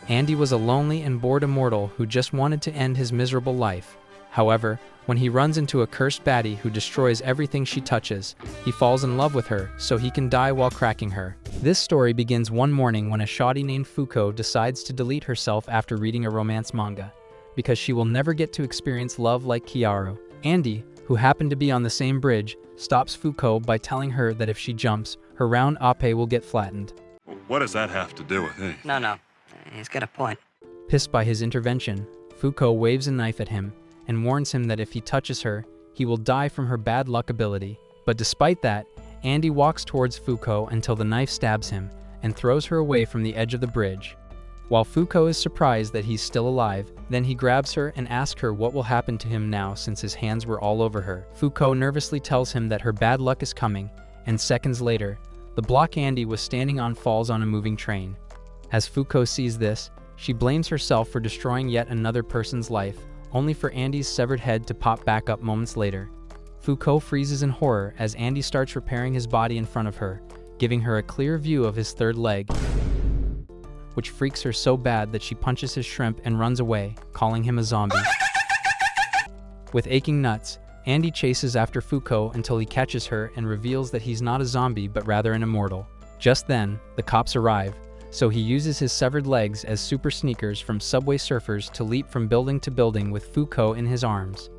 Andy was a lonely and bored immortal who just wanted to end his miserable life. However, when he runs into a cursed baddie who destroys everything she touches, he falls in love with her so he can die while cracking her. This story begins one morning when a shoddy named Fuko decides to delete herself after reading a romance manga, because she will never get to experience love like Chikara. Andy, who happened to be on the same bridge, stops Fuko by telling her that if she jumps, her round ape will get flattened. What does that have to do with it? No. He's got a point. Pissed by his intervention, Fuko waves a knife at him and warns him that if he touches her, he will die from her bad luck ability. But despite that, Andy walks towards Fuko until the knife stabs him and throws her away from the edge of the bridge. While Fuko is surprised that he's still alive, then he grabs her and asks her what will happen to him now since his hands were all over her. Fuko nervously tells him that her bad luck is coming, and seconds later, the block Andy was standing on falls on a moving train. As Fuko sees this, she blames herself for destroying yet another person's life, only for Andy's severed head to pop back up moments later. Fuko freezes in horror as Andy starts repairing his body in front of her, giving her a clear view of his third leg, which freaks her so bad that she punches his shrimp and runs away, calling him a zombie. With aching nuts, Andy chases after Fuko until he catches her and reveals that he's not a zombie but rather an immortal. Just then, the cops arrive, so he uses his severed legs as super sneakers from Subway Surfers to leap from building to building with Fuko in his arms.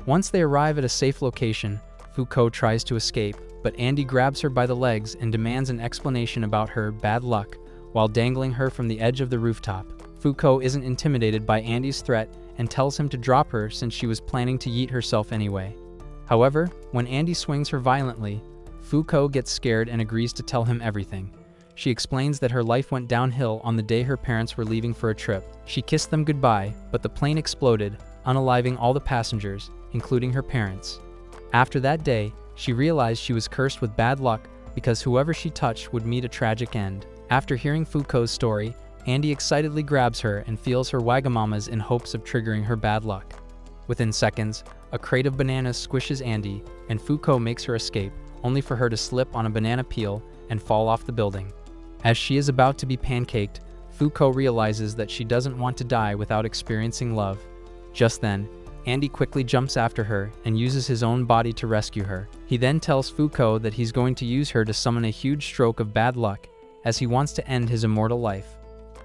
Once they arrive at a safe location, Fuko tries to escape, but Andy grabs her by the legs and demands an explanation about her bad luck while dangling her from the edge of the rooftop. Fuko isn't intimidated by Andy's threat and tells him to drop her since she was planning to yeet herself anyway. However, when Andy swings her violently, Fuko gets scared and agrees to tell him everything. She explains that her life went downhill on the day her parents were leaving for a trip. She kissed them goodbye, but the plane exploded, unaliving all the passengers, including her parents. After that day, she realized she was cursed with bad luck because whoever she touched would meet a tragic end. After hearing Fuko's story, Andy excitedly grabs her and feels her wagamamas in hopes of triggering her bad luck. Within seconds, a crate of bananas squishes Andy, and Fuko makes her escape, only for her to slip on a banana peel and fall off the building. As she is about to be pancaked, Fuko realizes that she doesn't want to die without experiencing love. Just then, Andy quickly jumps after her and uses his own body to rescue her. He then tells Fuko that he's going to use her to summon a huge stroke of bad luck, as he wants to end his immortal life.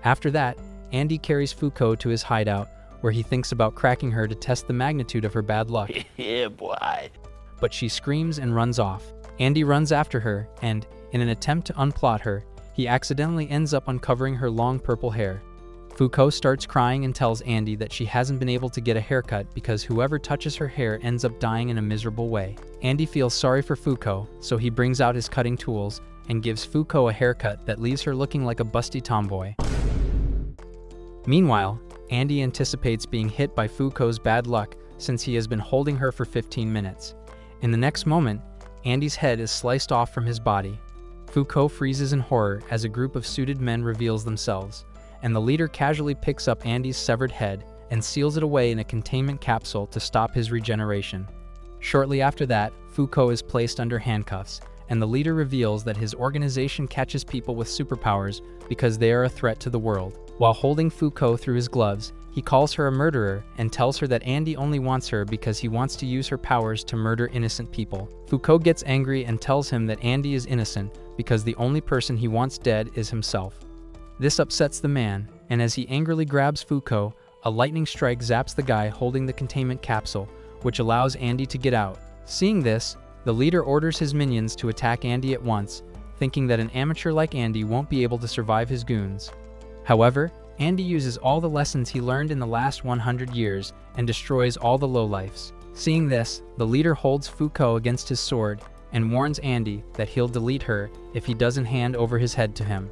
After that, Andy carries Fuko to his hideout, where he thinks about cracking her to test the magnitude of her bad luck. Yeah, boy. But she screams and runs off. Andy runs after her, and, in an attempt to unplot her, he accidentally ends up uncovering her long purple hair. Fuko starts crying and tells Andy that she hasn't been able to get a haircut because whoever touches her hair ends up dying in a miserable way. Andy feels sorry for Fuko, so he brings out his cutting tools and gives Fuko a haircut that leaves her looking like a busty tomboy. Meanwhile, Andy anticipates being hit by Fuko's bad luck since he has been holding her for 15 minutes. In the next moment, Andy's head is sliced off from his body. Fuko freezes in horror as a group of suited men reveals themselves, and the leader casually picks up Andy's severed head and seals it away in a containment capsule to stop his regeneration. Shortly after that, Fuko is placed under handcuffs, and the leader reveals that his organization catches people with superpowers because they are a threat to the world. While holding Fuko through his gloves, he calls her a murderer and tells her that Andy only wants her because he wants to use her powers to murder innocent people. Fuko gets angry and tells him that Andy is innocent because the only person he wants dead is himself. This upsets the man, and as he angrily grabs Fuko, a lightning strike zaps the guy holding the containment capsule, which allows Andy to get out. Seeing this, the leader orders his minions to attack Andy at once, thinking that an amateur like Andy won't be able to survive his goons. However, Andy uses all the lessons he learned in the last 100 years and destroys all the lowlifes. Seeing this, the leader holds Fuko against his sword and warns Andy that he'll delete her if he doesn't hand over his head to him.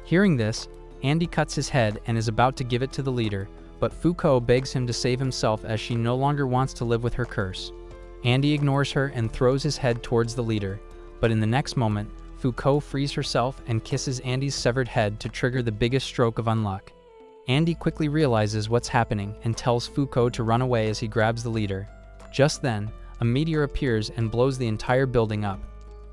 Hearing this, Andy cuts his head and is about to give it to the leader, but Fuko begs him to save himself as she no longer wants to live with her curse. Andy ignores her and throws his head towards the leader, but in the next moment, Fuko frees herself and kisses Andy's severed head to trigger the biggest stroke of unluck. Andy quickly realizes what's happening and tells Fuko to run away as he grabs the leader. Just then, a meteor appears and blows the entire building up.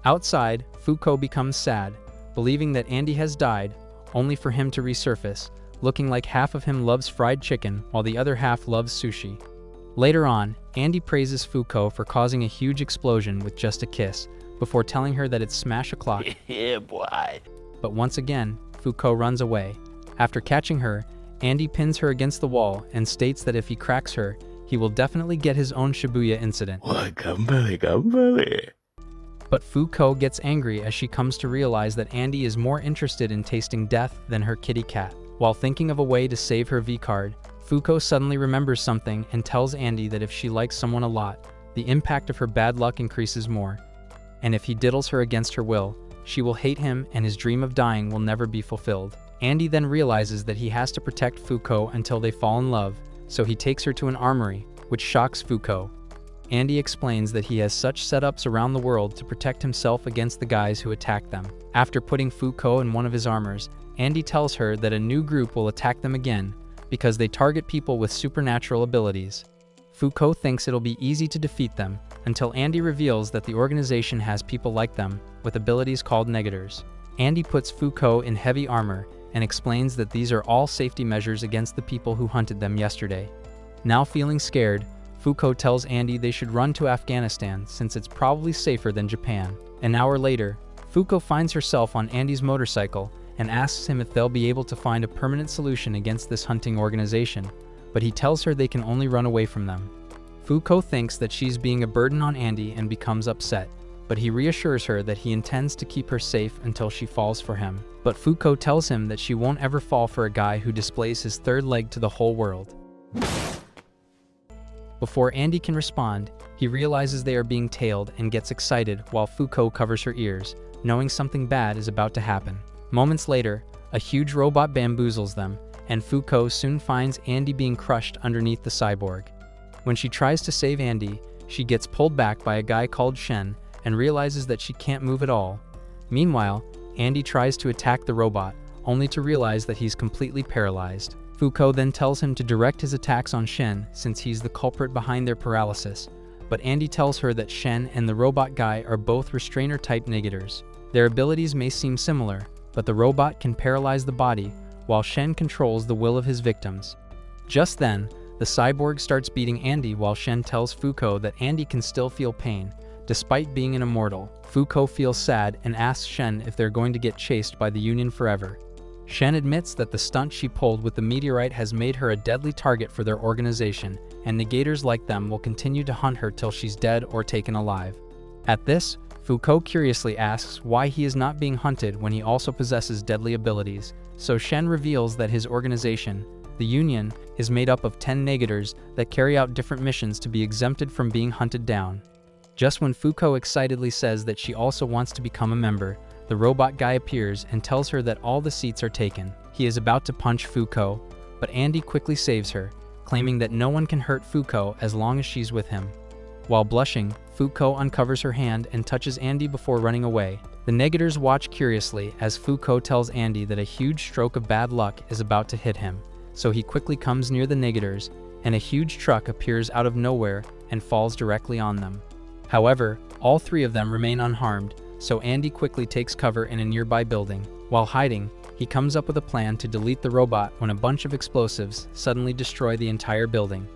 Outside, Fuko becomes sad, believing that Andy has died, only for him to resurface, looking like half of him loves fried chicken while the other half loves sushi. Later on, Andy praises Fuko for causing a huge explosion with just a kiss, before telling her that it's smash o'clock. Yeah, boy. But once again, Fuko runs away. After catching her, Andy pins her against the wall and states that if he cracks her, he will definitely get his own Shibuya incident. Gambale. But Fuko gets angry as she comes to realize that Andy is more interested in tasting death than her kitty cat. While thinking of a way to save her V-card, Fuko suddenly remembers something and tells Andy that if she likes someone a lot, the impact of her bad luck increases more. And if he diddles her against her will, she will hate him and his dream of dying will never be fulfilled. Andy then realizes that he has to protect Fuko until they fall in love, so he takes her to an armory, which shocks Fuko. Andy explains that he has such setups around the world to protect himself against the guys who attack them. After putting Fuko in one of his armors, Andy tells her that a new group will attack them again because they target people with supernatural abilities. Fuko thinks it'll be easy to defeat them until Andy reveals that the organization has people like them with abilities called negators. Andy puts Fuko in heavy armor and explains that these are all safety measures against the people who hunted them yesterday. Now feeling scared, Fuko tells Andy they should run to Afghanistan since it's probably safer than Japan. An hour later, Fuko finds herself on Andy's motorcycle and asks him if they'll be able to find a permanent solution against this hunting organization, but he tells her they can only run away from them. Fuko thinks that she's being a burden on Andy and becomes upset, but he reassures her that he intends to keep her safe until she falls for him. But Fuko tells him that she won't ever fall for a guy who displays his third leg to the whole world. Before Andy can respond, he realizes they are being tailed and gets excited while Fuko covers her ears, knowing something bad is about to happen. Moments later, a huge robot bamboozles them, and Fuko soon finds Andy being crushed underneath the cyborg. When she tries to save Andy, she gets pulled back by a guy called Shen and realizes that she can't move at all. Meanwhile, Andy tries to attack the robot, only to realize that he's completely paralyzed. Fuko then tells him to direct his attacks on Shen since he's the culprit behind their paralysis, but Andy tells her that Shen and the robot guy are both restrainer-type negators. Their abilities may seem similar, but the robot can paralyze the body, while Shen controls the will of his victims. Just then, the cyborg starts beating Andy while Shen tells Fuko that Andy can still feel pain, despite being an immortal. Fuko feels sad and asks Shen if they're going to get chased by the Union forever. Shen admits that the stunt she pulled with the meteorite has made her a deadly target for their organization, and negators like them will continue to hunt her till she's dead or taken alive. At this, Fuko curiously asks why he is not being hunted when he also possesses deadly abilities, so Shen reveals that his organization, the Union, is made up of 10 negators that carry out different missions to be exempted from being hunted down. Just when Fuko excitedly says that she also wants to become a member, the robot guy appears and tells her that all the seats are taken. He is about to punch Fuko, but Andy quickly saves her, claiming that no one can hurt Fuko as long as she's with him. While blushing, Fuko uncovers her hand and touches Andy before running away. The negators watch curiously as Fuko tells Andy that a huge stroke of bad luck is about to hit him, so he quickly comes near the negators, and a huge truck appears out of nowhere and falls directly on them. However, all three of them remain unharmed, so Andy quickly takes cover in a nearby building. While hiding, he comes up with a plan to delete the robot when a bunch of explosives suddenly destroy the entire building.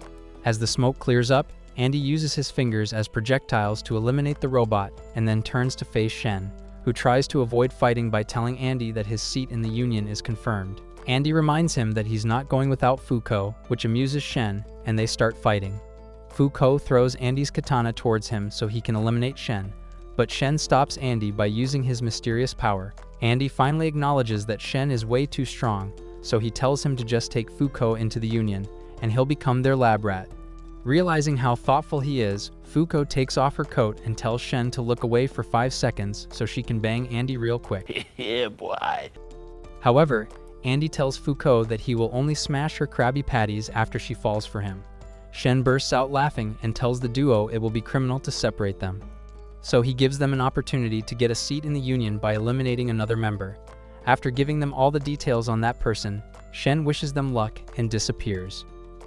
As the smoke clears up, Andy uses his fingers as projectiles to eliminate the robot and then turns to face Shen, who tries to avoid fighting by telling Andy that his seat in the Union is confirmed. Andy reminds him that he's not going without Fuko, which amuses Shen, and they start fighting. Fuko throws Andy's katana towards him so he can eliminate Shen, but Shen stops Andy by using his mysterious power. Andy finally acknowledges that Shen is way too strong, so he tells him to just take Fuko into the Union, and he'll become their lab rat. Realizing how thoughtful he is, Fuko takes off her coat and tells Shen to look away for 5 seconds so she can bang Andy real quick. Yeah, boy. However, Andy tells Fuko that he will only smash her Krabby Patties after she falls for him. Shen bursts out laughing and tells the duo it will be criminal to separate them. So he gives them an opportunity to get a seat in the Union by eliminating another member. After giving them all the details on that person, Shen wishes them luck and disappears.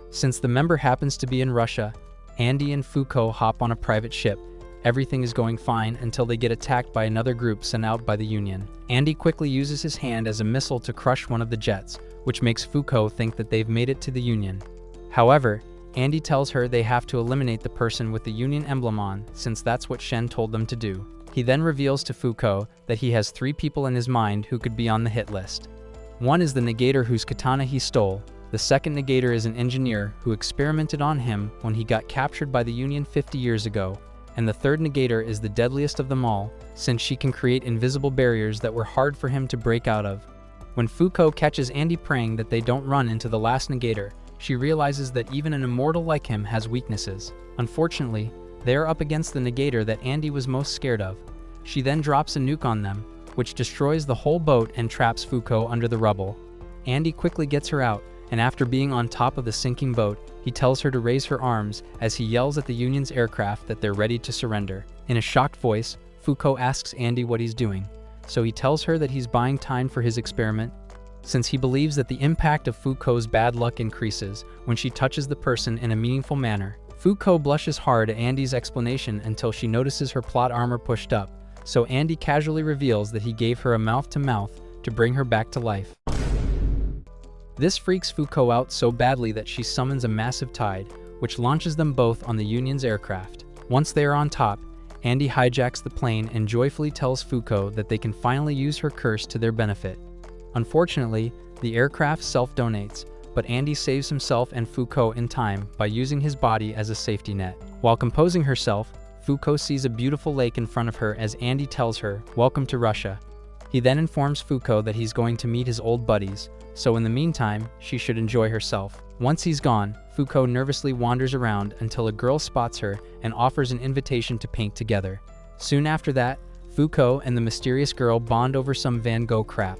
Since the member happens to be in Russia, Andy and Fuko hop on a private ship, everything is going fine until they get attacked by another group sent out by the Union. Andy quickly uses his hand as a missile to crush one of the jets, which makes Foucault think that they've made it to the Union. However, Andy tells her they have to eliminate the person with the Union emblem on, since that's what Shen told them to do. He then reveals to Foucault that he has 3 people in his mind who could be on the hit list. One is the negator whose katana he stole. The second negator is an engineer who experimented on him when he got captured by the Union 50 years ago. And the third negator is the deadliest of them all, since she can create invisible barriers that were hard for him to break out of. When Foucault catches Andy praying that they don't run into the last negator, she realizes that even an immortal like him has weaknesses. Unfortunately, they are up against the negator that Andy was most scared of. She then drops a nuke on them, which destroys the whole boat and traps Foucault under the rubble. Andy quickly gets her out, and after being on top of the sinking boat, he tells her to raise her arms as he yells at the Union's aircraft that they're ready to surrender. In a shocked voice, Foucault asks Andy what he's doing, so he tells her that he's buying time for his experiment, since he believes that the impact of Foucault's bad luck increases when she touches the person in a meaningful manner. Foucault blushes hard at Andy's explanation until she notices her plot armor pushed up, so Andy casually reveals that he gave her a mouth-to-mouth to bring her back to life. This freaks Foucault out so badly that she summons a massive tide, which launches them both on the Union's aircraft. Once they are on top, Andy hijacks the plane and joyfully tells Foucault that they can finally use her curse to their benefit. Unfortunately, the aircraft self-donates, but Andy saves himself and Foucault in time by using his body as a safety net. While composing herself, Foucault sees a beautiful lake in front of her as Andy tells her, "Welcome to Russia." He then informs Foucault that he's going to meet his old buddies, so in the meantime, she should enjoy herself. Once he's gone, Foucault nervously wanders around until a girl spots her and offers an invitation to paint together. Soon after that, Foucault and the mysterious girl bond over some Van Gogh crap.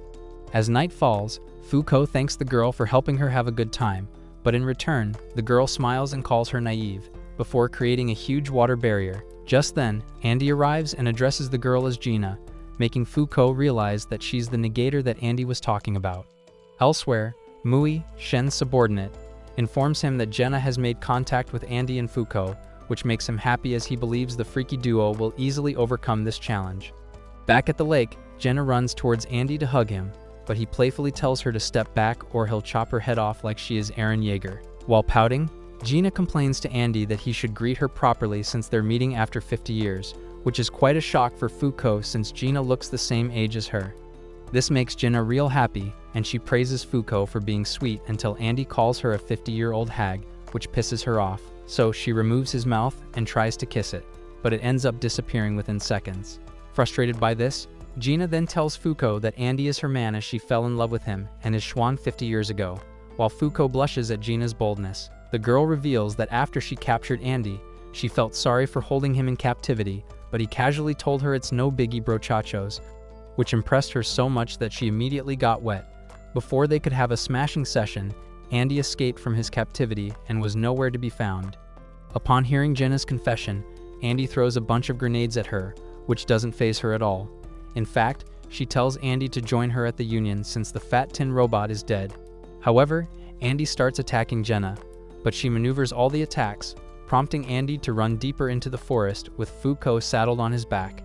As night falls, Foucault thanks the girl for helping her have a good time, but in return, the girl smiles and calls her naive, before creating a huge water barrier. Just then, Andy arrives and addresses the girl as Gina, making Foucault realize that she's the negator that Andy was talking about. Elsewhere, Mui, Shen's subordinate, informs him that Gina has made contact with Andy and Foucault, which makes him happy as he believes the freaky duo will easily overcome this challenge. Back at the lake, Gina runs towards Andy to hug him, but he playfully tells her to step back or he'll chop her head off like she is Eren Yeager. While pouting, Gina complains to Andy that he should greet her properly since they're meeting after 50 years, which is quite a shock for Foucault since Gina looks the same age as her. This makes Gina real happy, and she praises Foucault for being sweet until Andy calls her a 50-year-old hag, which pisses her off. So she removes his mouth and tries to kiss it, but it ends up disappearing within seconds. Frustrated by this, Gina then tells Foucault that Andy is her man as she fell in love with him and is Schwan 50 years ago. While Foucault blushes at Gina's boldness, the girl reveals that after she captured Andy, she felt sorry for holding him in captivity, but he casually told her it's no biggie brochachos, which impressed her so much that she immediately got wet. Before they could have a smashing session, Andy escaped from his captivity and was nowhere to be found. Upon hearing Gina's confession, Andy throws a bunch of grenades at her, which doesn't faze her at all. In fact, she tells Andy to join her at the Union since the Fat Tin robot is dead. However, Andy starts attacking Gina, but she maneuvers all the attacks, prompting Andy to run deeper into the forest with Foucault saddled on his back.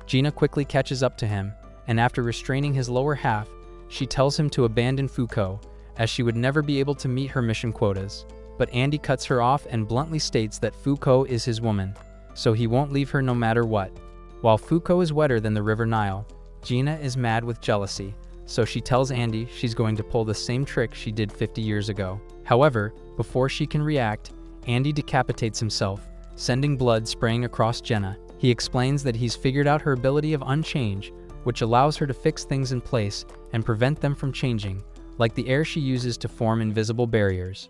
Gina quickly catches up to him, and after restraining his lower half, she tells him to abandon Foucault, as she would never be able to meet her mission quotas. But Andy cuts her off and bluntly states that Foucault is his woman, so he won't leave her no matter what. While Foucault is wetter than the River Nile, Gina is mad with jealousy, so she tells Andy she's going to pull the same trick she did 50 years ago. However, before she can react, Andy decapitates himself, sending blood spraying across Gina. He explains that he's figured out her ability of unchange, which allows her to fix things in place and prevent them from changing, like the air she uses to form invisible barriers.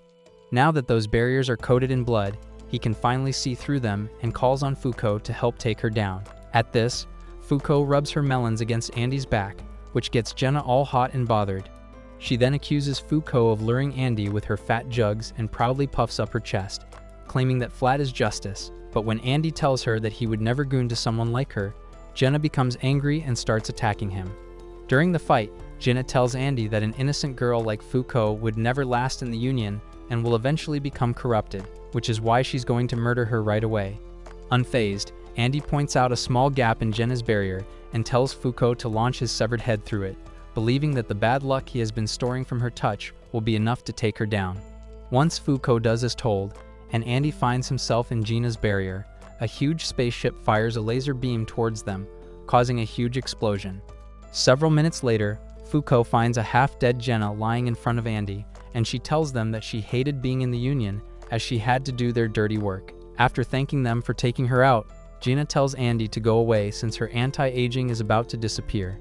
Now that those barriers are coated in blood, he can finally see through them and calls on Foucault to help take her down. At this, Foucault rubs her melons against Andy's back, which gets Gina all hot and bothered. She then accuses Foucault of luring Andy with her fat jugs and proudly puffs up her chest, claiming that flat is justice. But when Andy tells her that he would never goon to someone like her, Gina becomes angry and starts attacking him. During the fight, Gina tells Andy that an innocent girl like Foucault would never last in the Union and will eventually become corrupted, which is why she's going to murder her right away. Unfazed, Andy points out a small gap in Jenna's barrier and tells Fuko to launch his severed head through it, believing that the bad luck he has been storing from her touch will be enough to take her down. Once Fuko does as told, and Andy finds himself in Gina's barrier, a huge spaceship fires a laser beam towards them, causing a huge explosion. Several minutes later, Fuko finds a half-dead Jenna lying in front of Andy, and she tells them that she hated being in the Union as she had to do their dirty work. After thanking them for taking her out, Gina tells Andy to go away since her anti-aging is about to disappear.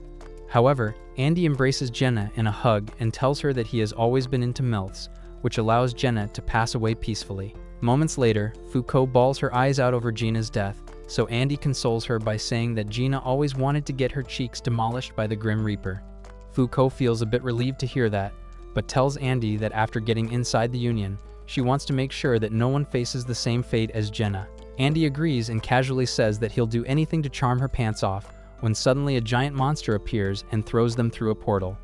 However, Andy embraces Jenna in a hug and tells her that he has always been into MILFs, which allows Jenna to pass away peacefully. Moments later, Fuko bawls her eyes out over Gina's death, so Andy consoles her by saying that Gina always wanted to get her cheeks demolished by the Grim Reaper. Fuko feels a bit relieved to hear that, but tells Andy that after getting inside the Union, she wants to make sure that no one faces the same fate as Jenna. Andy agrees and casually says that he'll do anything to charm her pants off, when suddenly a giant monster appears and throws them through a portal.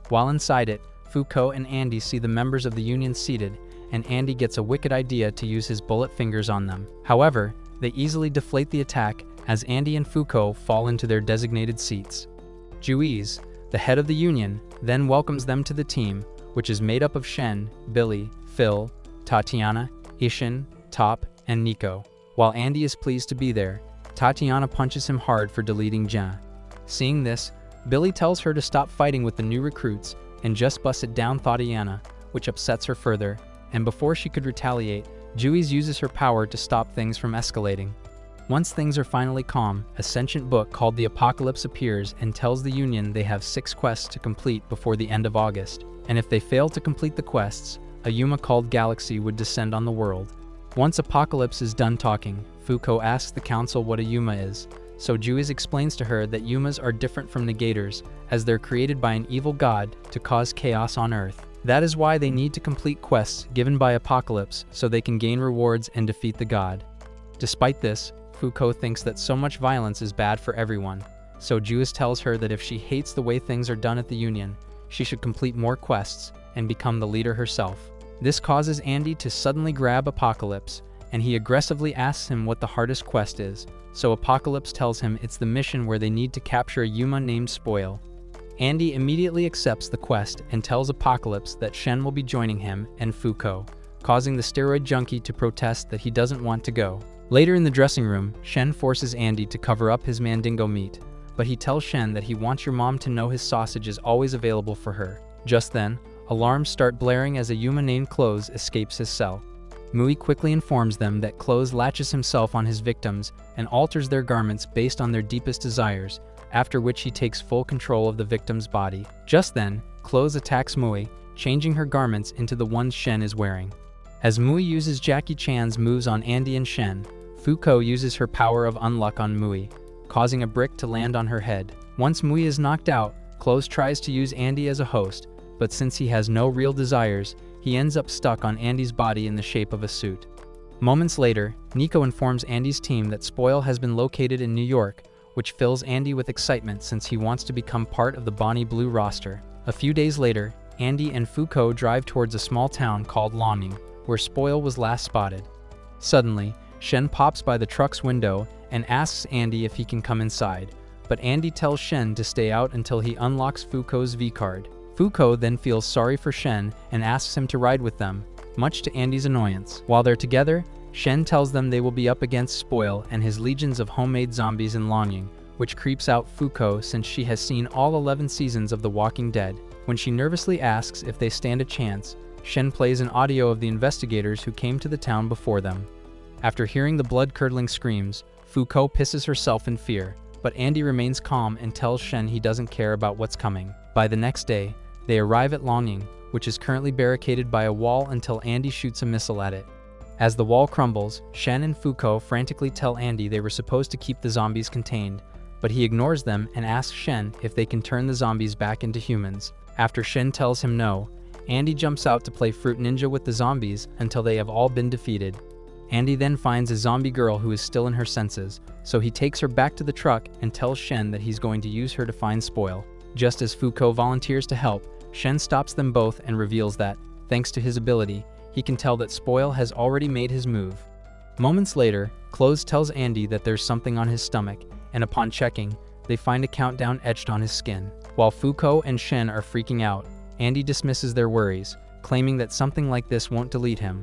While inside it, Fuko and Andy see the members of the Union seated, and Andy gets a wicked idea to use his bullet fingers on them. However, they easily deflate the attack as Andy and Fuko fall into their designated seats. Juiz, the head of the Union, then welcomes them to the team, which is made up of Shen, Billy, Phil, Tatiana, Ishin, Top, and Nico. While Andy is pleased to be there, Tatiana punches him hard for deleting Jenna. Seeing this, Billy tells her to stop fighting with the new recruits and just busted down Tatiana, which upsets her further, and before she could retaliate, Juiz uses her power to stop things from escalating. Once things are finally calm, a sentient book called the Apocalypse appears and tells the Union they have 6 quests to complete before the end of August, and if they fail to complete the quests, a Yuma called Galaxy would descend on the world. Once Apocalypse is done talking, Fuko asks the council what a Yuma is, so Juiz explains to her that Yumas are different from negators, as they're created by an evil god to cause chaos on Earth. That is why they need to complete quests given by Apocalypse so they can gain rewards and defeat the god. Despite this, Fuko thinks that so much violence is bad for everyone, so Juiz tells her that if she hates the way things are done at the Union, she should complete more quests and become the leader herself. This causes Andy to suddenly grab Apocalypse, and he aggressively asks him what the hardest quest is, so Apocalypse tells him it's the mission where they need to capture a Yuma named Spoil. Andy immediately accepts the quest and tells Apocalypse that Shen will be joining him and Fuko, causing the steroid junkie to protest that he doesn't want to go. Later in the dressing room, Shen forces Andy to cover up his mandingo meat, but he tells Shen that he wants your mom to know his sausage is always available for her. Just then, alarms start blaring as a Yuma named Close escapes his cell. Mui quickly informs them that Close latches himself on his victims and alters their garments based on their deepest desires, after which he takes full control of the victim's body. Just then, Close attacks Mui, changing her garments into the ones Shen is wearing. As Mui uses Jackie Chan's moves on Andy and Shen, Fuko uses her power of unluck on Mui, causing a brick to land on her head. Once Mui is knocked out, Close tries to use Andy as a host, but since he has no real desires, he ends up stuck on Andy's body in the shape of a suit. Moments later, Nico informs Andy's team that Spoil has been located in New York, which fills Andy with excitement since he wants to become part of the Bonnie Blue roster. A few days later, Andy and Fuko drive towards a small town called Longing, where Spoil was last spotted. Suddenly, Shen pops by the truck's window and asks Andy if he can come inside, but Andy tells Shen to stay out until he unlocks Fuko's V-card. Fuko then feels sorry for Shen and asks him to ride with them, much to Andy's annoyance. While they're together, Shen tells them they will be up against Spoil and his legions of homemade zombies in Longing, which creeps out Fuko since she has seen all 11 seasons of The Walking Dead. When she nervously asks if they stand a chance, Shen plays an audio of the investigators who came to the town before them. After hearing the blood-curdling screams, Fuko pisses herself in fear, but Andy remains calm and tells Shen he doesn't care about what's coming. By the next day, they arrive at Longing, which is currently barricaded by a wall until Andy shoots a missile at it. As the wall crumbles, Shen and Fuko frantically tell Andy they were supposed to keep the zombies contained, but he ignores them and asks Shen if they can turn the zombies back into humans. After Shen tells him no, Andy jumps out to play Fruit Ninja with the zombies until they have all been defeated. Andy then finds a zombie girl who is still in her senses, so he takes her back to the truck and tells Shen that he's going to use her to find Spoil. Just as Fuko volunteers to help, Shen stops them both and reveals that, thanks to his ability, he can tell that Spoil has already made his move. Moments later, Clothes tells Andy that there's something on his stomach, and upon checking, they find a countdown etched on his skin. While Foucault and Shen are freaking out, Andy dismisses their worries, claiming that something like this won't delete him.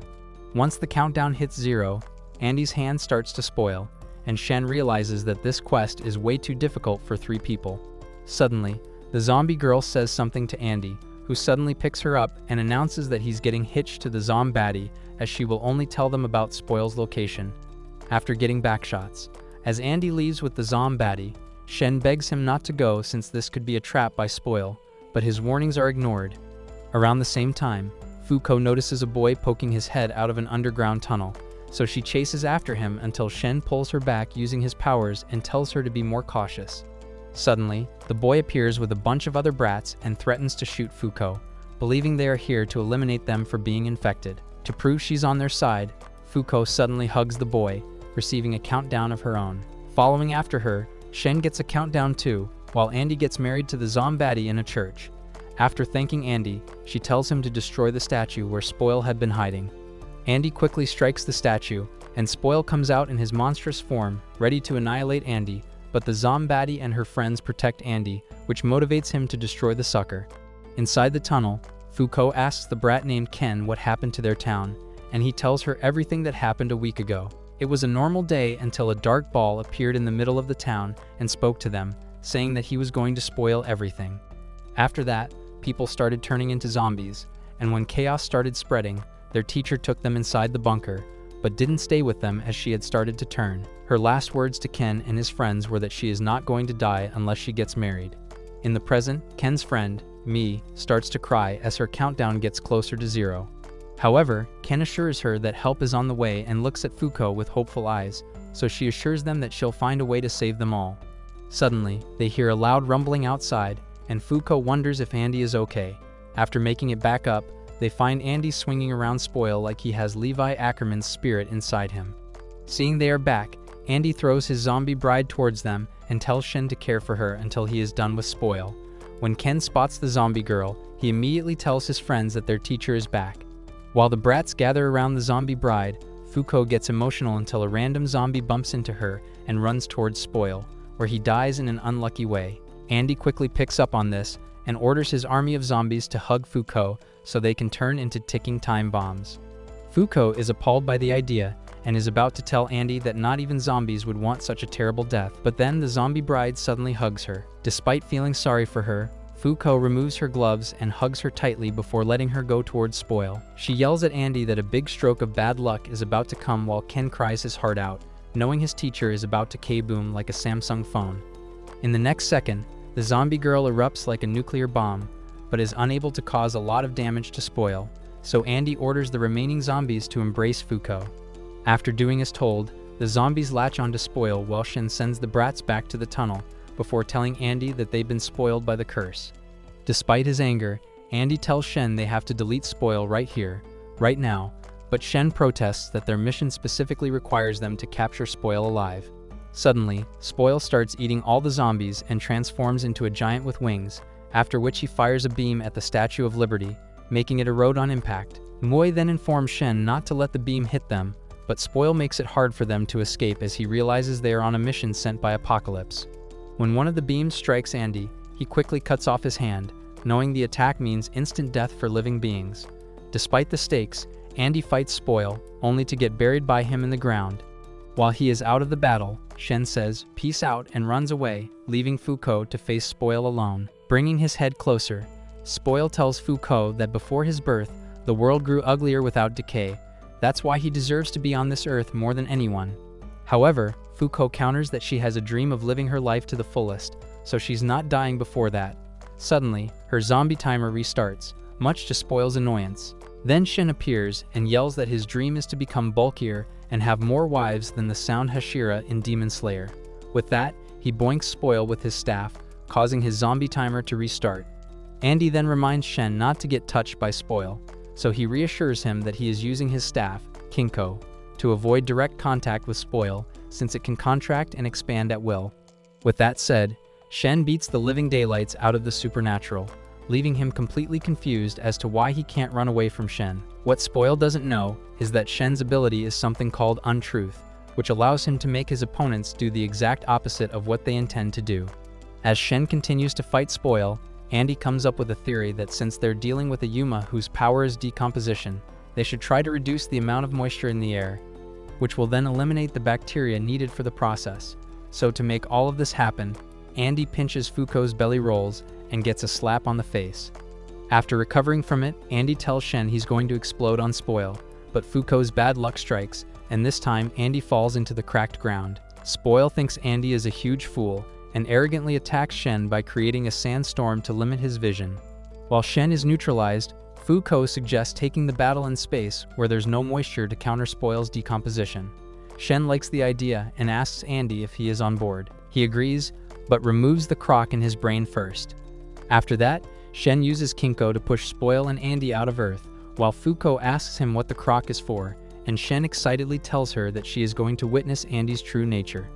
Once the countdown hits 0, Andy's hand starts to spoil, and Shen realizes that this quest is way too difficult for 3 people. Suddenly, the zombie girl says something to Andy, who suddenly picks her up and announces that he's getting hitched to the zombie as she will only tell them about Spoil's location. After getting backshots, as Andy leaves with the zombie, Shen begs him not to go since this could be a trap by Spoil, but his warnings are ignored. Around the same time, Foucault notices a boy poking his head out of an underground tunnel, so she chases after him until Shen pulls her back using his powers and tells her to be more cautious. Suddenly, the boy appears with a bunch of other brats and threatens to shoot Foucault, believing they are here to eliminate them for being infected. To prove she's on their side, Foucault suddenly hugs the boy, receiving a countdown of her own. Following after her, Shen gets a countdown too, while Andy gets married to the zombie in a church. After thanking Andy, she tells him to destroy the statue where Spoil had been hiding. Andy quickly strikes the statue, and Spoil comes out in his monstrous form, ready to annihilate Andy, but the zombie and her friends protect Andy, which motivates him to destroy the sucker. Inside the tunnel, Foucault asks the brat named Ken what happened to their town, and he tells her everything that happened a week ago. It was a normal day until a dark ball appeared in the middle of the town and spoke to them, saying that he was going to spoil everything. After that, people started turning into zombies, and when chaos started spreading, their teacher took them inside the bunker, but didn't stay with them as she had started to turn. Her last words to Ken and his friends were that she is not going to die unless she gets married. In the present, Ken's friend, Mi, starts to cry as her countdown gets closer to 0. However, Ken assures her that help is on the way and looks at Foucault with hopeful eyes, so she assures them that she'll find a way to save them all. Suddenly, they hear a loud rumbling outside, and Foucault wonders if Andy is okay. After making it back up, they find Andy swinging around Spoil like he has Levi Ackerman's spirit inside him. Seeing they are back, Andy throws his zombie bride towards them and tells Shen to care for her until he is done with Spoil. When Ken spots the zombie girl, he immediately tells his friends that their teacher is back. While the brats gather around the zombie bride, Foucault gets emotional until a random zombie bumps into her and runs towards Spoil, where he dies in an unlucky way. Andy quickly picks up on this and orders his army of zombies to hug Foucault so they can turn into ticking time bombs. Foucault is appalled by the idea and is about to tell Andy that not even zombies would want such a terrible death, but then the zombie bride suddenly hugs her. Despite feeling sorry for her, Foucault removes her gloves and hugs her tightly before letting her go towards Spoil. She yells at Andy that a big stroke of bad luck is about to come while Ken cries his heart out, knowing his teacher is about to K-boom like a Samsung phone. In the next second, the zombie girl erupts like a nuclear bomb, but is unable to cause a lot of damage to Spoil, so Andy orders the remaining zombies to embrace Foucault. After doing as told, the zombies latch onto Spoil while Shen sends the brats back to the tunnel, before telling Andy that they've been spoiled by the curse. Despite his anger, Andy tells Shen they have to delete Spoil right here, right now, but Shen protests that their mission specifically requires them to capture Spoil alive. Suddenly, Spoil starts eating all the zombies and transforms into a giant with wings, after which he fires a beam at the Statue of Liberty, making it erode on impact. Moy then informs Shen not to let the beam hit them, but Spoil makes it hard for them to escape as he realizes they are on a mission sent by Apocalypse. When one of the beams strikes Andy, he quickly cuts off his hand, knowing the attack means instant death for living beings. Despite the stakes, Andy fights Spoil, only to get buried by him in the ground. While he is out of the battle, Shen says, "Peace out," and runs away, leaving Foucault to face Spoil alone. Bringing his head closer, Spoil tells Foucault that before his birth, the world grew uglier without decay. That's why he deserves to be on this earth more than anyone. However, Foucault counters that she has a dream of living her life to the fullest, so she's not dying before that. Suddenly, her zombie timer restarts, much to Spoil's annoyance. Then Shen appears and yells that his dream is to become bulkier and have more wives than the sound Hashira in Demon Slayer. With that, he boinks Spoil with his staff, causing his zombie timer to restart. Andy then reminds Shen not to get touched by Spoil, so he reassures him that he is using his staff, Kinko, to avoid direct contact with Spoil, since it can contract and expand at will. With that said, Shen beats the living daylights out of the supernatural, leaving him completely confused as to why he can't run away from Shen. What Spoil doesn't know is that Shen's ability is something called Untruth, which allows him to make his opponents do the exact opposite of what they intend to do. As Shen continues to fight Spoil, Andy comes up with a theory that since they're dealing with a Yuma whose power is decomposition, they should try to reduce the amount of moisture in the air, which will then eliminate the bacteria needed for the process. So to make all of this happen, Andy pinches Fuko's belly rolls and gets a slap on the face. After recovering from it, Andy tells Shen he's going to explode on Spoil, but Fuko's bad luck strikes, and this time Andy falls into the cracked ground. Spoil thinks Andy is a huge fool and arrogantly attacks Shen by creating a sandstorm to limit his vision. While Shen is neutralized, Fuko suggests taking the battle in space where there's no moisture to counter Spoil's decomposition. Shen likes the idea and asks Andy if he is on board. He agrees, but removes the crock in his brain first. After that, Shen uses Kinko to push Spoil and Andy out of Earth, while Fuko asks him what the crock is for, and Shen excitedly tells her that she is going to witness Andy's true nature.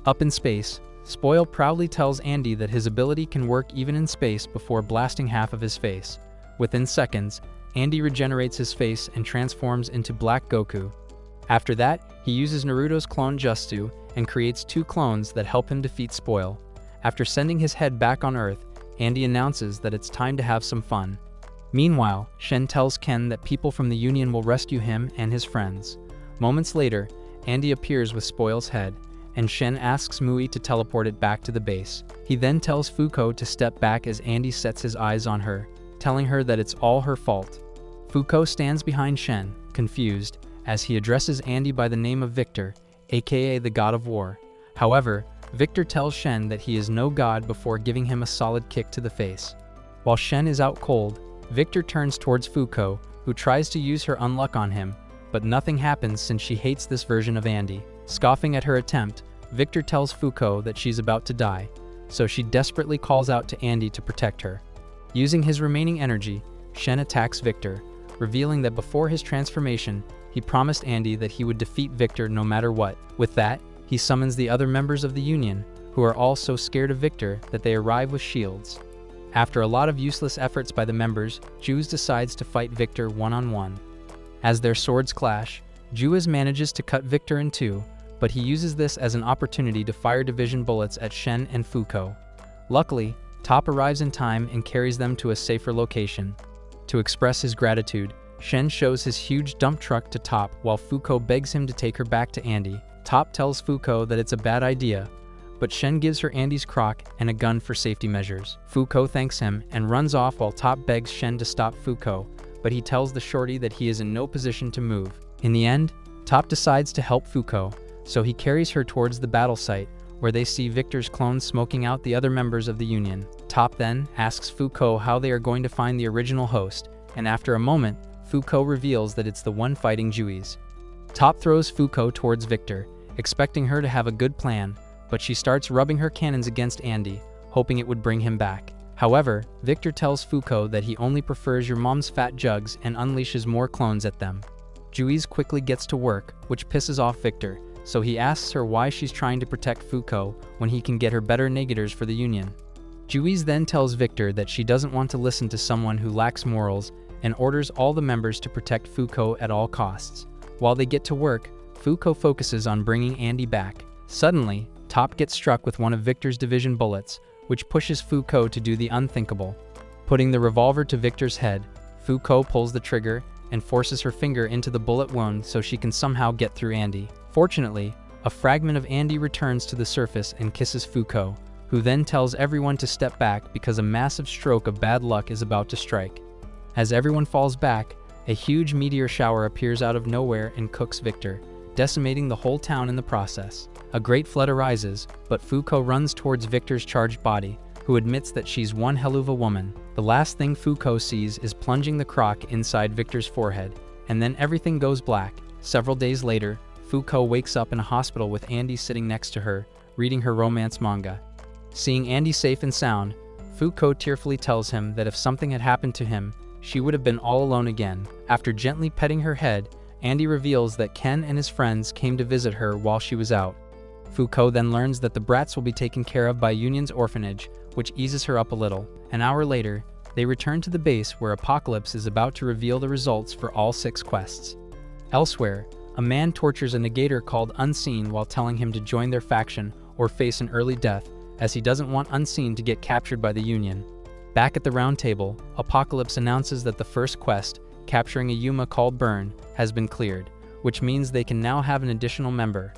Up in space, Spoil proudly tells Andy that his ability can work even in space before blasting half of his face. Within seconds, Andy regenerates his face and transforms into Black Goku. After that, he uses Naruto's clone Jutsu and creates 2 clones that help him defeat Spoil. After sending his head back on Earth, Andy announces that it's time to have some fun. Meanwhile, Shen tells Ken that people from the Union will rescue him and his friends. Moments later, Andy appears with Spoil's head, and Shen asks Mui to teleport it back to the base. He then tells Fuko to step back as Andy sets his eyes on her, telling her that it's all her fault. Fuko stands behind Shen, confused, as he addresses Andy by the name of Victor, aka the God of War. However, Victor tells Shen that he is no god before giving him a solid kick to the face. While Shen is out cold, Victor turns towards Fuko, who tries to use her unluck on him, but nothing happens since she hates this version of Andy. Scoffing at her attempt, Victor tells Fuko that she's about to die, so she desperately calls out to Andy to protect her. Using his remaining energy, Shen attacks Victor, revealing that before his transformation, he promised Andy that he would defeat Victor no matter what. With that, he summons the other members of the Union, who are all so scared of Victor that they arrive with shields. After a lot of useless efforts by the members, Juice decides to fight Victor one-on-one. As their swords clash, Juice manages to cut Victor in 2, but he uses this as an opportunity to fire division bullets at Shen and Fuko. Luckily, Top arrives in time and carries them to a safer location. To express his gratitude, Shen shows his huge dump truck to Top while Fuko begs him to take her back to Andy. Top tells Fuko that it's a bad idea, but Shen gives her Andy's crock and a gun for safety measures. Fuko thanks him and runs off while Top begs Shen to stop Fuko, but he tells the shorty that he is in no position to move. In the end, Top decides to help Fuko, so he carries her towards the battle site, where they see Victor's clones smoking out the other members of the Union. Top then asks Fuko how they are going to find the original host, and after a moment, Fuko reveals that it's the one fighting Juice. Top throws Fuko towards Victor, expecting her to have a good plan, but she starts rubbing her cannons against Andy, hoping it would bring him back. However, Victor tells Fuko that he only prefers your mom's fat jugs and unleashes more clones at them. Juice quickly gets to work, which pisses off Victor, so he asks her why she's trying to protect Fuko when he can get her better negators for the Union. Juice then tells Victor that she doesn't want to listen to someone who lacks morals and orders all the members to protect Fuko at all costs. While they get to work, Fuko focuses on bringing Andy back. Suddenly, Top gets struck with one of Victor's division bullets, which pushes Fuko to do the unthinkable. Putting the revolver to Victor's head, Fuko pulls the trigger and forces her finger into the bullet wound so she can somehow get through Andy. Fortunately, a fragment of Andy returns to the surface and kisses Fuko, who then tells everyone to step back because a massive stroke of bad luck is about to strike. As everyone falls back, a huge meteor shower appears out of nowhere and cooks Victor, decimating the whole town in the process. A great flood arises, but Fuko runs towards Victor's charged body, who admits that she's one hell of a woman. The last thing Fuko sees is plunging the crock inside Victor's forehead, and then everything goes black. Several days later, Fuko wakes up in a hospital with Andy sitting next to her, reading her romance manga. Seeing Andy safe and sound, Fuko tearfully tells him that if something had happened to him, she would have been all alone again. After gently petting her head, Andy reveals that Ken and his friends came to visit her while she was out. Fuko then learns that the brats will be taken care of by Union's orphanage, which eases her up a little. An hour later, they return to the base where Apocalypse is about to reveal the results for all 6 quests. Elsewhere, a man tortures a negator called Unseen while telling him to join their faction or face an early death, as he doesn't want Unseen to get captured by the Union. Back at the round table, Apocalypse announces that the first quest, capturing a Yuma called Burn, has been cleared, which means they can now have an additional member.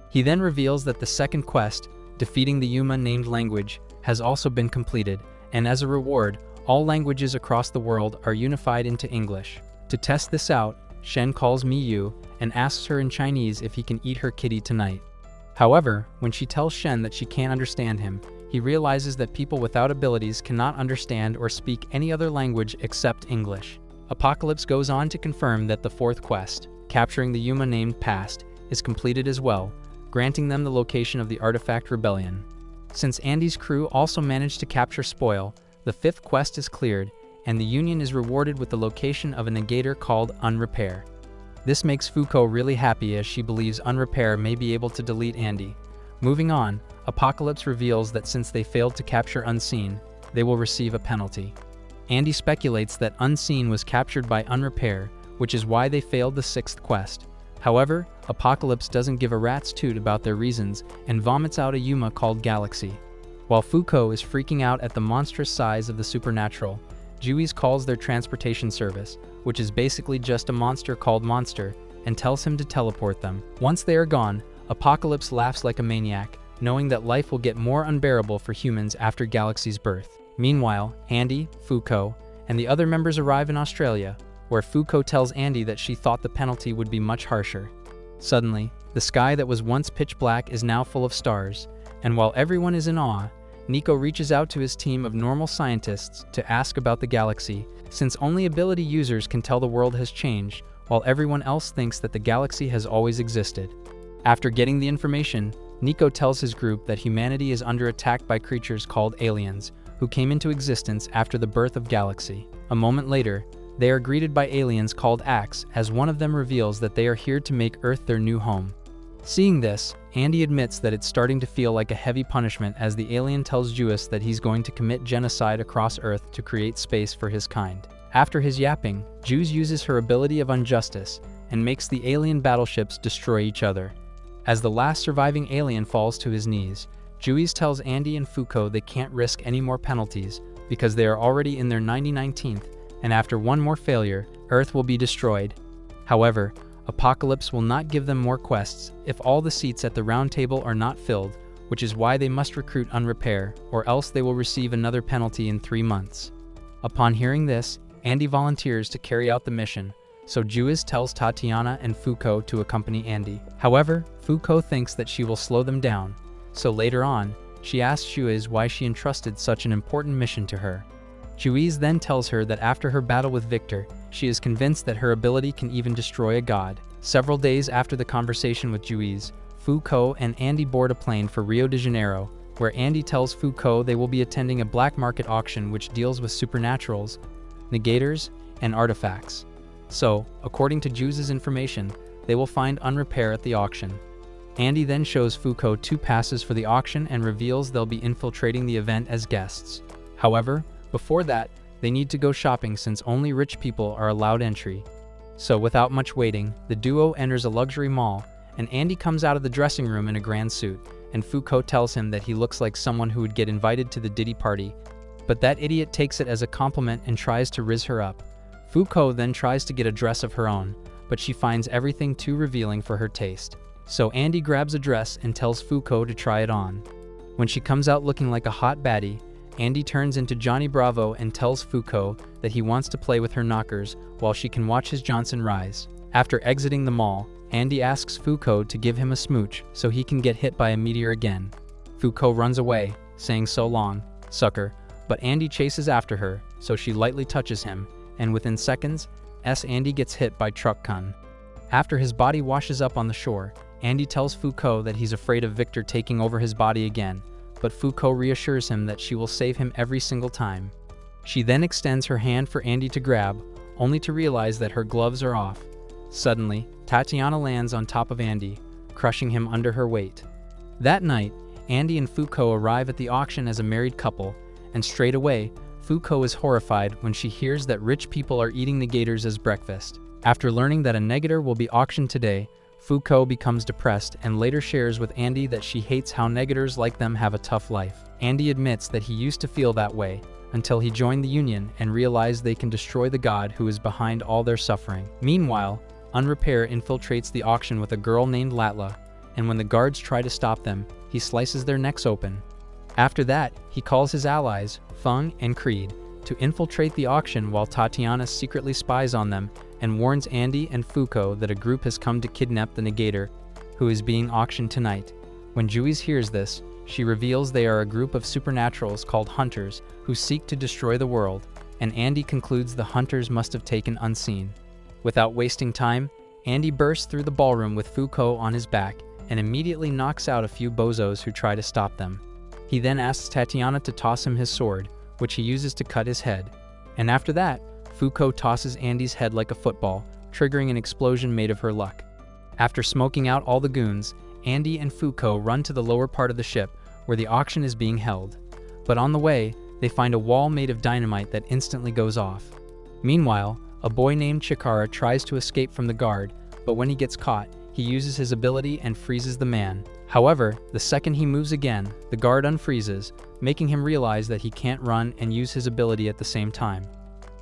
He then reveals that the second quest, defeating the Yuma named Language, has also been completed, and as a reward, all languages across the world are unified into English. To test this out, Shen calls Miyu and asks her in Chinese if he can eat her kitty tonight. However, when she tells Shen that she can't understand him, he realizes that people without abilities cannot understand or speak any other language except English. Apocalypse goes on to confirm that the fourth quest, capturing the Yuma named Past, is completed as well, granting them the location of the Artifact Rebellion. Since Andy's crew also managed to capture Spoil, the fifth quest is cleared, and the Union is rewarded with the location of a negator called Unrepair. This makes Fuko really happy as she believes Unrepair may be able to delete Andy. Moving on, Apocalypse reveals that since they failed to capture Unseen, they will receive a penalty. Andy speculates that Unseen was captured by Unrepair, which is why they failed the sixth quest. However, Apocalypse doesn't give a rat's toot about their reasons and vomits out a Yuma called Galaxy. While Fuko is freaking out at the monstrous size of the supernatural, Juice calls their transportation service, which is basically just a monster called Monster, and tells him to teleport them. Once they are gone, Apocalypse laughs like a maniac, knowing that life will get more unbearable for humans after Galaxy's birth. Meanwhile, Andy, Fuko, and the other members arrive in Australia, where Fuko tells Andy that she thought the penalty would be much harsher. Suddenly, the sky that was once pitch black is now full of stars, and while everyone is in awe, Nico reaches out to his team of normal scientists to ask about the galaxy, since only ability users can tell the world has changed, while everyone else thinks that the galaxy has always existed. After getting the information, Nico tells his group that humanity is under attack by creatures called aliens, who came into existence after the birth of Galaxy. A moment later, they are greeted by aliens called Axe, as one of them reveals that they are here to make Earth their new home. Seeing this, Andy admits that it's starting to feel like a heavy punishment as the alien tells Juice that he's going to commit genocide across Earth to create space for his kind. After his yapping, Juice uses her ability of Injustice and makes the alien battleships destroy each other. As the last surviving alien falls to his knees, Juice tells Andy and Fuko they can't risk any more penalties because they are already in their 99th, and after one more failure, Earth will be destroyed. However, Apocalypse will not give them more quests if all the seats at the round table are not filled, which is why they must recruit Unrepair, or else they will receive another penalty in 3 months. Upon hearing this, Andy volunteers to carry out the mission, so Juice tells Tatiana and Fuko to accompany Andy. However, Fuko thinks that she will slow them down, so later on, she asks Juice why she entrusted such an important mission to her. Juice then tells her that after her battle with Victor, she is convinced that her ability can even destroy a god. Several days after the conversation with Juice, Fuko and Andy board a plane for Rio de Janeiro, where Andy tells Fuko they will be attending a black market auction which deals with supernaturals, negators, and artifacts. So, according to Juice's information, they will find Unrepair at the auction. Andy then shows Fuko 2 passes for the auction and reveals they'll be infiltrating the event as guests. However, before that, they need to go shopping since only rich people are allowed entry. So without much waiting, the duo enters a luxury mall, and Andy comes out of the dressing room in a grand suit, and Fuko tells him that he looks like someone who would get invited to the Diddy party. But that idiot takes it as a compliment and tries to rizz her up. Fuko then tries to get a dress of her own, but she finds everything too revealing for her taste. So Andy grabs a dress and tells Fuko to try it on. When she comes out looking like a hot baddie, Andy turns into Johnny Bravo and tells Fuko that he wants to play with her knockers while she can watch his Johnson rise. After exiting the mall, Andy asks Fuko to give him a smooch so he can get hit by a meteor again. Fuko runs away, saying so long, sucker, but Andy chases after her, so she lightly touches him, and within seconds, Andy gets hit by Truck Kun. After his body washes up on the shore, Andy tells Fuko that he's afraid of Victor taking over his body again, but Fuko reassures him that she will save him every single time. She then extends her hand for Andy to grab, only to realize that her gloves are off. Suddenly, Tatiana lands on top of Andy, crushing him under her weight. That night, Andy and Fuko arrive at the auction as a married couple, and straight away, Fuko is horrified when she hears that rich people are eating negators as breakfast. After learning that a negator will be auctioned today, Foucault becomes depressed and later shares with Andy that she hates how negators like them have a tough life. Andy admits that he used to feel that way until he joined the Union and realized they can destroy the god who is behind all their suffering. Meanwhile, Unrepair infiltrates the auction with a girl named Latla, and when the guards try to stop them, he slices their necks open. After that, he calls his allies, Feng and Creed, to infiltrate the auction while Tatiana secretly spies on them and warns Andy and Foucault that a group has come to kidnap the Negator, who is being auctioned tonight. When Juiz hears this, she reveals they are a group of supernaturals called Hunters who seek to destroy the world, and Andy concludes the Hunters must have taken unseen. Without wasting time, Andy bursts through the ballroom with Foucault on his back and immediately knocks out a few bozos who try to stop them. He then asks Tatiana to toss him his sword, which he uses to cut his head. And after that, Foucault tosses Andy's head like a football, triggering an explosion made of her luck. After smoking out all the goons, Andy and Foucault run to the lower part of the ship, where the auction is being held. But on the way, they find a wall made of dynamite that instantly goes off. Meanwhile, a boy named Chikara tries to escape from the guard, but when he gets caught, he uses his ability and freezes the man. However, the second he moves again, the guard unfreezes, making him realize that he can't run and use his ability at the same time.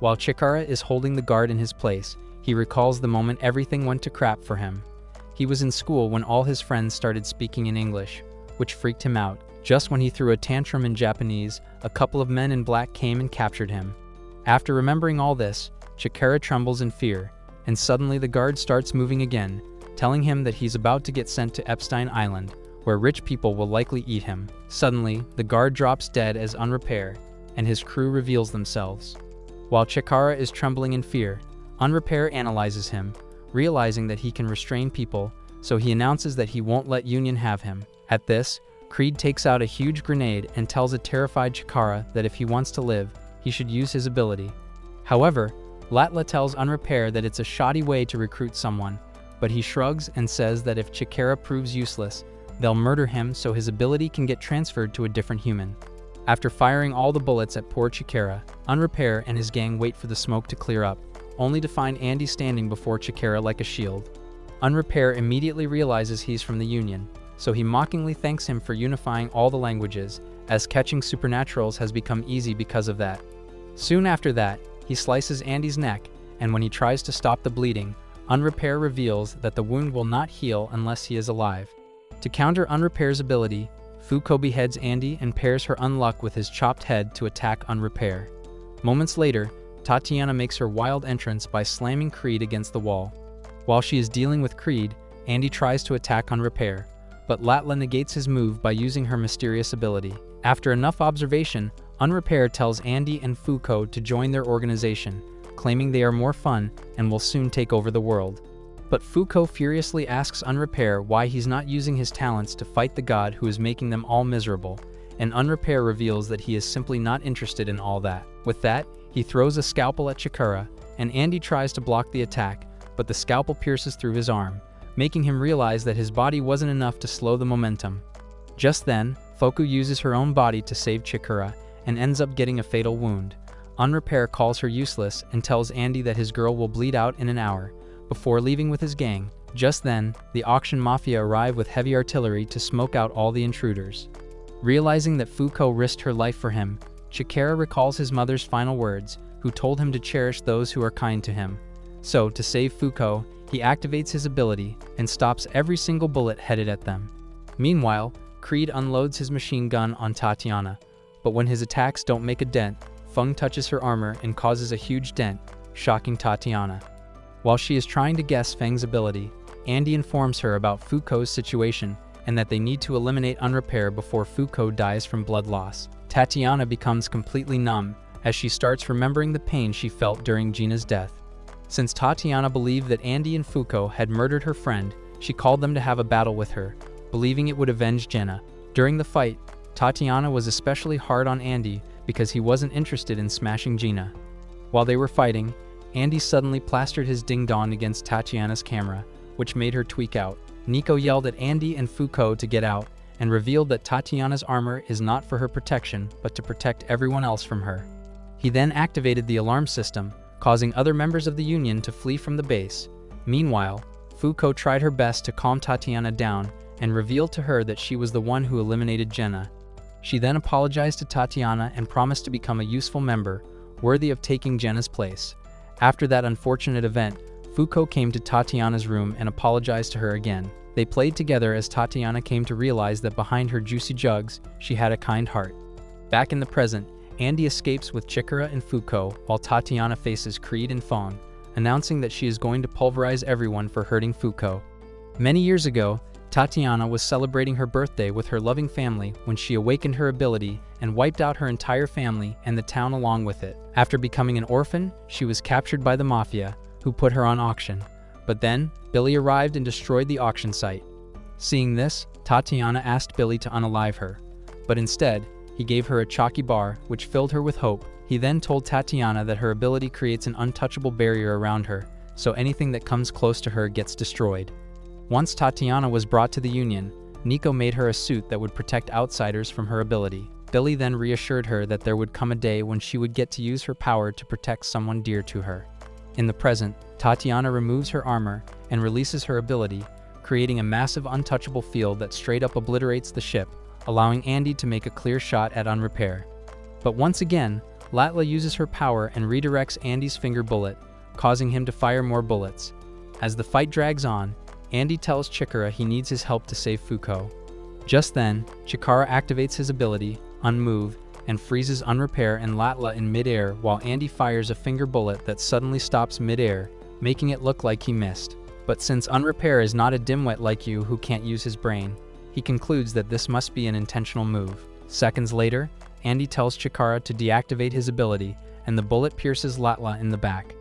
While Chikara is holding the guard in his place, he recalls the moment everything went to crap for him. He was in school when all his friends started speaking in English, which freaked him out. Just when he threw a tantrum in Japanese, a couple of men in black came and captured him. After remembering all this, Chikara trembles in fear, and suddenly the guard starts moving again, telling him that he's about to get sent to Epstein Island, where rich people will likely eat him. Suddenly, the guard drops dead as Unrepair, and his crew reveals themselves. While Chikara is trembling in fear, Unrepair analyzes him, realizing that he can restrain people, so he announces that he won't let Union have him. At this, Creed takes out a huge grenade and tells a terrified Chikara that if he wants to live, he should use his ability. However, Latla tells Unrepair that it's a shoddy way to recruit someone, but he shrugs and says that if Chikara proves useless, they'll murder him so his ability can get transferred to a different human. After firing all the bullets at poor Chikara, Unrepair and his gang wait for the smoke to clear up, only to find Andy standing before Chikara like a shield. Unrepair immediately realizes he's from the Union, so he mockingly thanks him for unifying all the languages, as catching supernaturals has become easy because of that. Soon after that, he slices Andy's neck, and when he tries to stop the bleeding, Unrepair reveals that the wound will not heal unless he is alive. To counter Unrepair's ability, Foucault beheads Andy and pairs her unluck with his chopped head to attack Unrepair. Moments later, Tatiana makes her wild entrance by slamming Creed against the wall. While she is dealing with Creed, Andy tries to attack Unrepair, but Latla negates his move by using her mysterious ability. After enough observation, Unrepair tells Andy and Foucault to join their organization, claiming they are more fun and will soon take over the world. But Foucault furiously asks Unrepair why he's not using his talents to fight the god who is making them all miserable, and Unrepair reveals that he is simply not interested in all that. With that, he throws a scalpel at Chikara, and Andy tries to block the attack, but the scalpel pierces through his arm, making him realize that his body wasn't enough to slow the momentum. Just then, Foucault uses her own body to save Chikara and ends up getting a fatal wound. Unrepair calls her useless and tells Andy that his girl will bleed out in an hour, before leaving with his gang. Just then, the auction mafia arrive with heavy artillery to smoke out all the intruders. Realizing that Foucault risked her life for him, Chikara recalls his mother's final words, who told him to cherish those who are kind to him. So, to save Foucault, he activates his ability and stops every single bullet headed at them. Meanwhile, Creed unloads his machine gun on Tatiana, but when his attacks don't make a dent, Feng touches her armor and causes a huge dent, shocking Tatiana. While she is trying to guess Feng's ability, Andy informs her about Foucault's situation and that they need to eliminate Unrepair before Foucault dies from blood loss. Tatiana becomes completely numb as she starts remembering the pain she felt during Gina's death. Since Tatiana believed that Andy and Foucault had murdered her friend, she called them to have a battle with her, believing it would avenge Gina. During the fight, Tatiana was especially hard on Andy because he wasn't interested in smashing Gina. While they were fighting, Andy suddenly plastered his ding-dong against Tatiana's camera, which made her tweak out. Nico yelled at Andy and Foucault to get out and revealed that Tatiana's armor is not for her protection, but to protect everyone else from her. He then activated the alarm system, causing other members of the Union to flee from the base. Meanwhile, Foucault tried her best to calm Tatiana down and revealed to her that she was the one who eliminated Gina. She then apologized to Tatiana and promised to become a useful member, worthy of taking Gina's place. After that unfortunate event, Foucault came to Tatiana's room and apologized to her again. They played together as Tatiana came to realize that behind her juicy jugs, she had a kind heart. Back in the present, Andy escapes with Chikara and Foucault while Tatiana faces Creed and Fong, announcing that she is going to pulverize everyone for hurting Foucault. Many years ago, Tatiana was celebrating her birthday with her loving family when she awakened her ability and wiped out her entire family and the town along with it. After becoming an orphan, she was captured by the mafia, who put her on auction. But then, Billy arrived and destroyed the auction site. Seeing this, Tatiana asked Billy to unalive her. But instead, he gave her a chalky bar, which filled her with hope. He then told Tatiana that her ability creates an untouchable barrier around her, so anything that comes close to her gets destroyed. Once Tatiana was brought to the Union, Nico made her a suit that would protect outsiders from her ability. Billy then reassured her that there would come a day when she would get to use her power to protect someone dear to her. In the present, Tatiana removes her armor and releases her ability, creating a massive untouchable field that straight up obliterates the ship, allowing Andy to make a clear shot at unrepair. But once again, Latla uses her power and redirects Andy's finger bullet, causing him to fire more bullets. As the fight drags on, Andy tells Chikara he needs his help to save Foucault. Just then, Chikara activates his ability, Unmove, and freezes Unrepair and Latla in midair while Andy fires a finger bullet that suddenly stops midair, making it look like he missed. But since Unrepair is not a dimwit like you who can't use his brain, he concludes that this must be an intentional move. Seconds later, Andy tells Chikara to deactivate his ability, and the bullet pierces Latla in the back.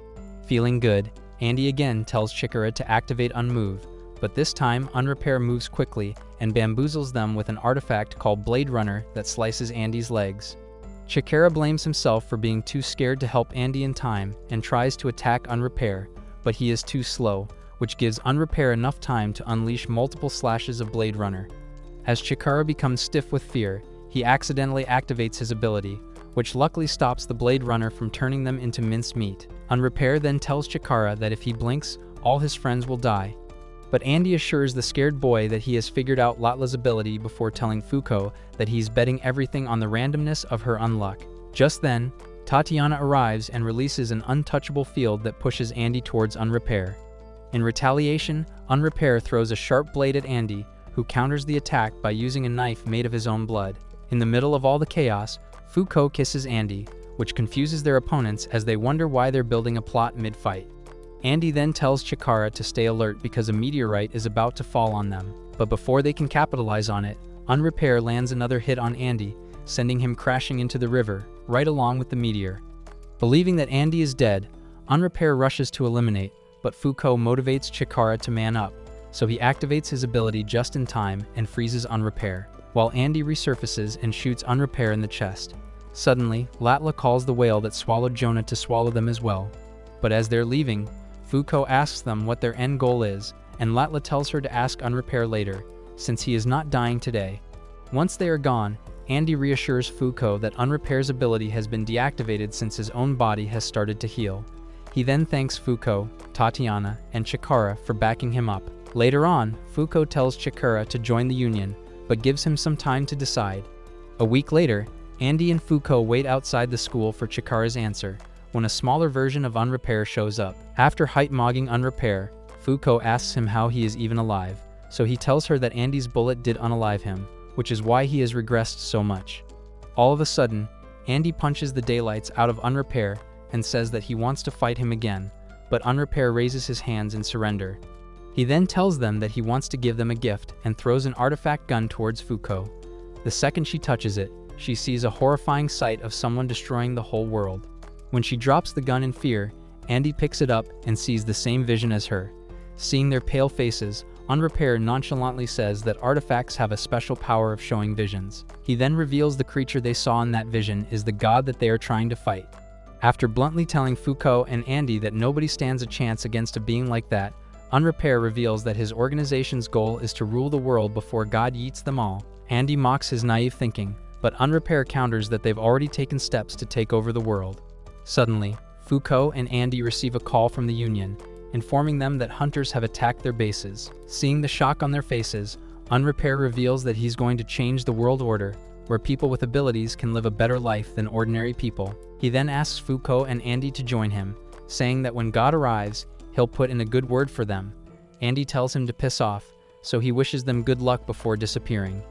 Feeling good, Andy again tells Chikara to activate Unmove, but this time Unrepair moves quickly and bamboozles them with an artifact called Blade Runner that slices Andy's legs. Chikara blames himself for being too scared to help Andy in time and tries to attack Unrepair, but he is too slow, which gives Unrepair enough time to unleash multiple slashes of Blade Runner. As Chikara becomes stiff with fear, he accidentally activates his ability, which luckily stops the Blade Runner from turning them into minced meat. Unrepair then tells Chikara that if he blinks, all his friends will die. But Andy assures the scared boy that he has figured out Latla's ability before telling Foucault that he's betting everything on the randomness of her unluck. Just then, Tatiana arrives and releases an untouchable field that pushes Andy towards Unrepair. In retaliation, Unrepair throws a sharp blade at Andy, who counters the attack by using a knife made of his own blood. In the middle of all the chaos, Foucault kisses Andy, which confuses their opponents as they wonder why they're building a plot mid-fight. Andy then tells Chikara to stay alert because a meteorite is about to fall on them. But before they can capitalize on it, Unrepair lands another hit on Andy, sending him crashing into the river, right along with the meteor. Believing that Andy is dead, Unrepair rushes to eliminate, but Foucault motivates Chikara to man up, so he activates his ability just in time and freezes Unrepair, while Andy resurfaces and shoots Unrepair in the chest. Suddenly, Latla calls the whale that swallowed Jonah to swallow them as well. But as they're leaving, Foucault asks them what their end goal is, and Latla tells her to ask Unrepair later, since he is not dying today. Once they are gone, Andy reassures Foucault that Unrepair's ability has been deactivated since his own body has started to heal. He then thanks Foucault, Tatiana, and Chikara for backing him up. Later on, Foucault tells Chikara to join the Union, but gives him some time to decide. A week later, Andy and Foucault wait outside the school for Chikara's answer, when a smaller version of Unrepair shows up. After height-mogging Unrepair, Foucault asks him how he is even alive, so he tells her that Andy's bullet did unalive him, which is why he has regressed so much. All of a sudden, Andy punches the daylights out of Unrepair and says that he wants to fight him again, but Unrepair raises his hands in surrender. He then tells them that he wants to give them a gift and throws an artifact gun towards Foucault. The second she touches it, she sees a horrifying sight of someone destroying the whole world. When she drops the gun in fear, Andy picks it up and sees the same vision as her. Seeing their pale faces, Unrepair nonchalantly says that artifacts have a special power of showing visions. He then reveals the creature they saw in that vision is the god that they are trying to fight. After bluntly telling Foucault and Andy that nobody stands a chance against a being like that, Unrepair reveals that his organization's goal is to rule the world before God yeets them all. Andy mocks his naive thinking, but Unrepair counters that they've already taken steps to take over the world. Suddenly, Foucault and Andy receive a call from the Union. informing them that hunters have attacked their bases. Seeing the shock on their faces, Unrepair reveals that he's going to change the world order, where people with abilities can live a better life than ordinary people. He then asks Foucault and Andy to join him, saying that when God arrives, he'll put in a good word for them. Andy tells him to piss off, so he wishes them good luck before disappearing.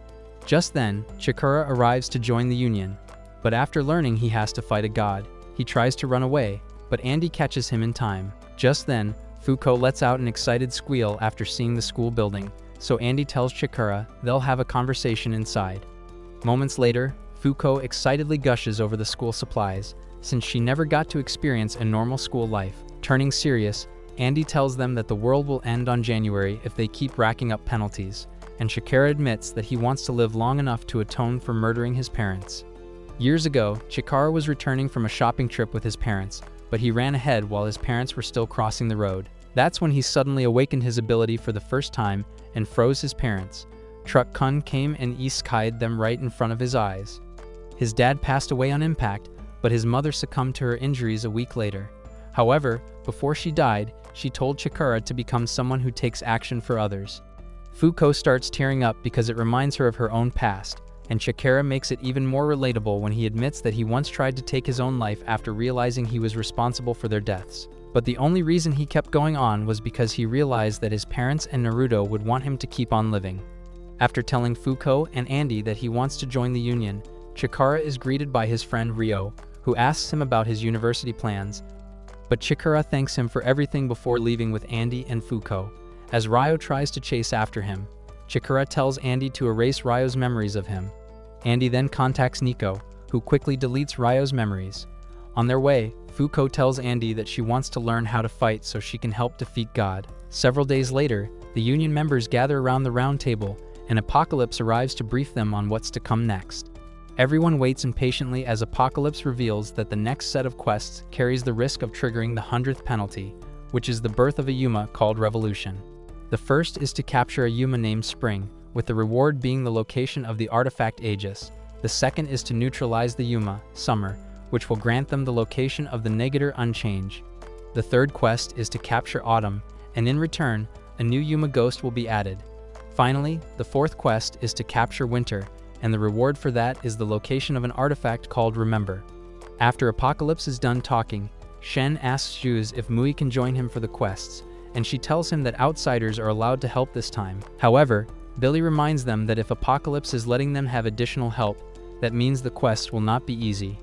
Just then, Chikara arrives to join the Union, but after learning he has to fight a god, he tries to run away, but Andy catches him in time. Just then, Foucault lets out an excited squeal after seeing the school building, so Andy tells Chikara they'll have a conversation inside. Moments later, Foucault excitedly gushes over the school supplies, since she never got to experience a normal school life. Turning serious, Andy tells them that the world will end on January if they keep racking up penalties, and Chikara admits that he wants to live long enough to atone for murdering his parents. Years ago, Chikara was returning from a shopping trip with his parents, but he ran ahead while his parents were still crossing the road. That's when he suddenly awakened his ability for the first time and froze his parents. Truck Kun came and isekai'd them right in front of his eyes. His dad passed away on impact, but his mother succumbed to her injuries a week later. However, before she died, she told Chikara to become someone who takes action for others. Foucault starts tearing up because it reminds her of her own past, and Chikara makes it even more relatable when he admits that he once tried to take his own life after realizing he was responsible for their deaths. But the only reason he kept going on was because he realized that his parents and Naruto would want him to keep on living. After telling Foucault and Andy that he wants to join the Union, Chikara is greeted by his friend Ryo, who asks him about his university plans, but Chikara thanks him for everything before leaving with Andy and Foucault. As Ryo tries to chase after him, Chikara tells Andy to erase Ryo's memories of him. Andy then contacts Nico, who quickly deletes Ryo's memories. On their way, Foucault tells Andy that she wants to learn how to fight so she can help defeat God. Several days later, the Union members gather around the round table, and Apocalypse arrives to brief them on what's to come next. Everyone waits impatiently as Apocalypse reveals that the next set of quests carries the risk of triggering the 100th penalty, which is the birth of a Yuma called Revolution. The first is to capture a Yuma named Spring, with the reward being the location of the artifact Aegis. The second is to neutralize the Yuma, Summer, which will grant them the location of the Negator Unchange. The third quest is to capture Autumn, and in return, a new Yuma ghost will be added. Finally, the fourth quest is to capture Winter, and the reward for that is the location of an artifact called Remember. After Apocalypse is done talking, Shen asks Juz if Mui can join him for the quests, and she tells him that outsiders are allowed to help this time. However, Billy reminds them that if Apocalypse is letting them have additional help, that means the quest will not be easy.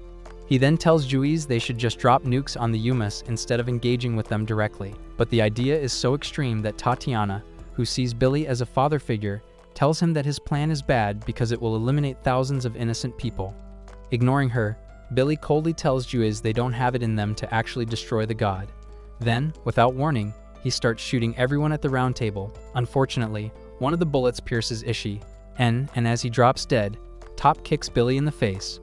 He then tells Juiz they should just drop nukes on the Yumas instead of engaging with them directly. But the idea is so extreme that Tatiana, who sees Billy as a father figure, tells him that his plan is bad because it will eliminate thousands of innocent people. Ignoring her, Billy coldly tells Juiz they don't have it in them to actually destroy the god. Then, without warning, he starts shooting everyone at the round table. Unfortunately, one of the bullets pierces Ishii, and as he drops dead, Top kicks Billy in the face.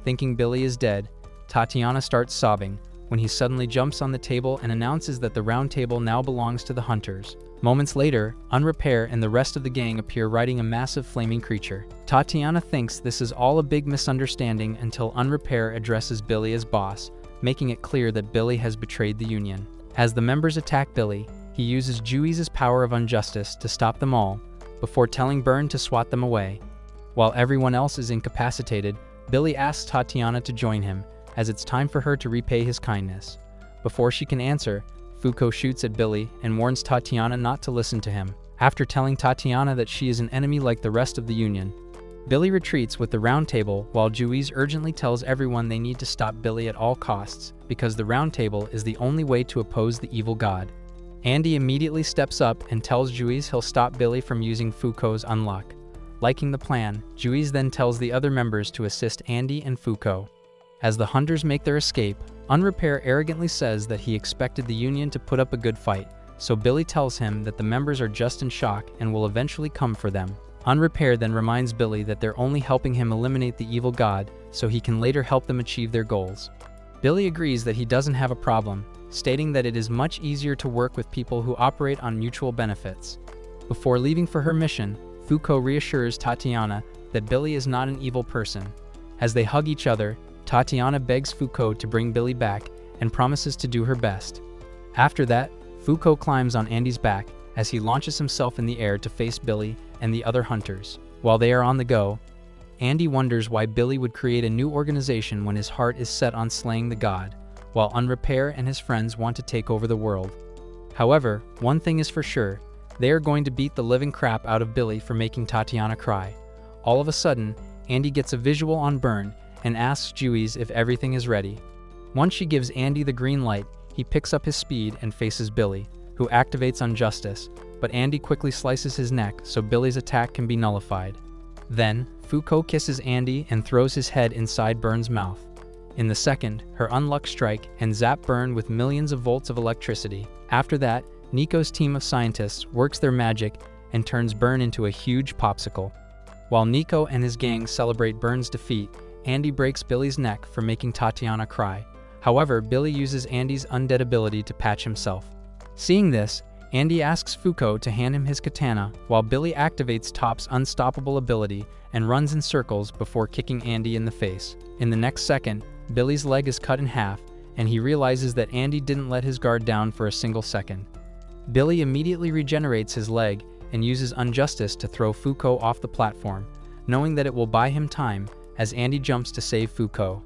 Thinking Billy is dead, Tatiana starts sobbing when he suddenly jumps on the table and announces that the round table now belongs to the hunters. Moments later, Unrepair and the rest of the gang appear riding a massive flaming creature. Tatiana thinks this is all a big misunderstanding until Unrepair addresses Billy as boss, making it clear that Billy has betrayed the Union. As the members attack Billy, he uses Juiz's power of injustice to stop them all, before telling Burn to swat them away. While everyone else is incapacitated, Billy asks Tatiana to join him, as it's time for her to repay his kindness. Before she can answer, Foucault shoots at Billy and warns Tatiana not to listen to him. After telling Tatiana that she is an enemy like the rest of the Union, Billy retreats with the round table while Juiz urgently tells everyone they need to stop Billy at all costs, because the round table is the only way to oppose the evil god. Andy immediately steps up and tells Juiz he'll stop Billy from using Foucault's unlock. Liking the plan, Juiz then tells the other members to assist Andy and Foucault. As the hunters make their escape, Unrepair arrogantly says that he expected the Union to put up a good fight, so Billy tells him that the members are just in shock and will eventually come for them. Unrepair then reminds Billy that they're only helping him eliminate the evil god so he can later help them achieve their goals. Billy agrees that he doesn't have a problem, stating that it is much easier to work with people who operate on mutual benefits. Before leaving for her mission, Foucault reassures Tatiana that Billy is not an evil person. As they hug each other, Tatiana begs Foucault to bring Billy back and promises to do her best. After that, Foucault climbs on Andy's back as he launches himself in the air to face Billy and the other hunters. While they are on the go, Andy wonders why Billy would create a new organization when his heart is set on slaying the god, while Unrepair and his friends want to take over the world. However, one thing is for sure, they are going to beat the living crap out of Billy for making Tatiana cry. All of a sudden, Andy gets a visual on Burn and asks Juice if everything is ready. Once she gives Andy the green light, he picks up his speed and faces Billy, who activates Injustice, but Andy quickly slices his neck so Billy's attack can be nullified. Then, Foucault kisses Andy and throws his head inside Burn's mouth. In the second, her unluck strike and zap Burn with millions of volts of electricity. After that, Nico's team of scientists works their magic and turns Burn into a huge popsicle. While Nico and his gang celebrate Burn's defeat, Andy breaks Billy's neck for making Tatiana cry. However, Billy uses Andy's undead ability to patch himself. Seeing this, Andy asks Foucault to hand him his katana, while Billy activates Top's unstoppable ability and runs in circles before kicking Andy in the face. In the next second, Billy's leg is cut in half, and he realizes that Andy didn't let his guard down for a single second. Billy immediately regenerates his leg and uses Injustice to throw Foucault off the platform, knowing that it will buy him time as Andy jumps to save Foucault.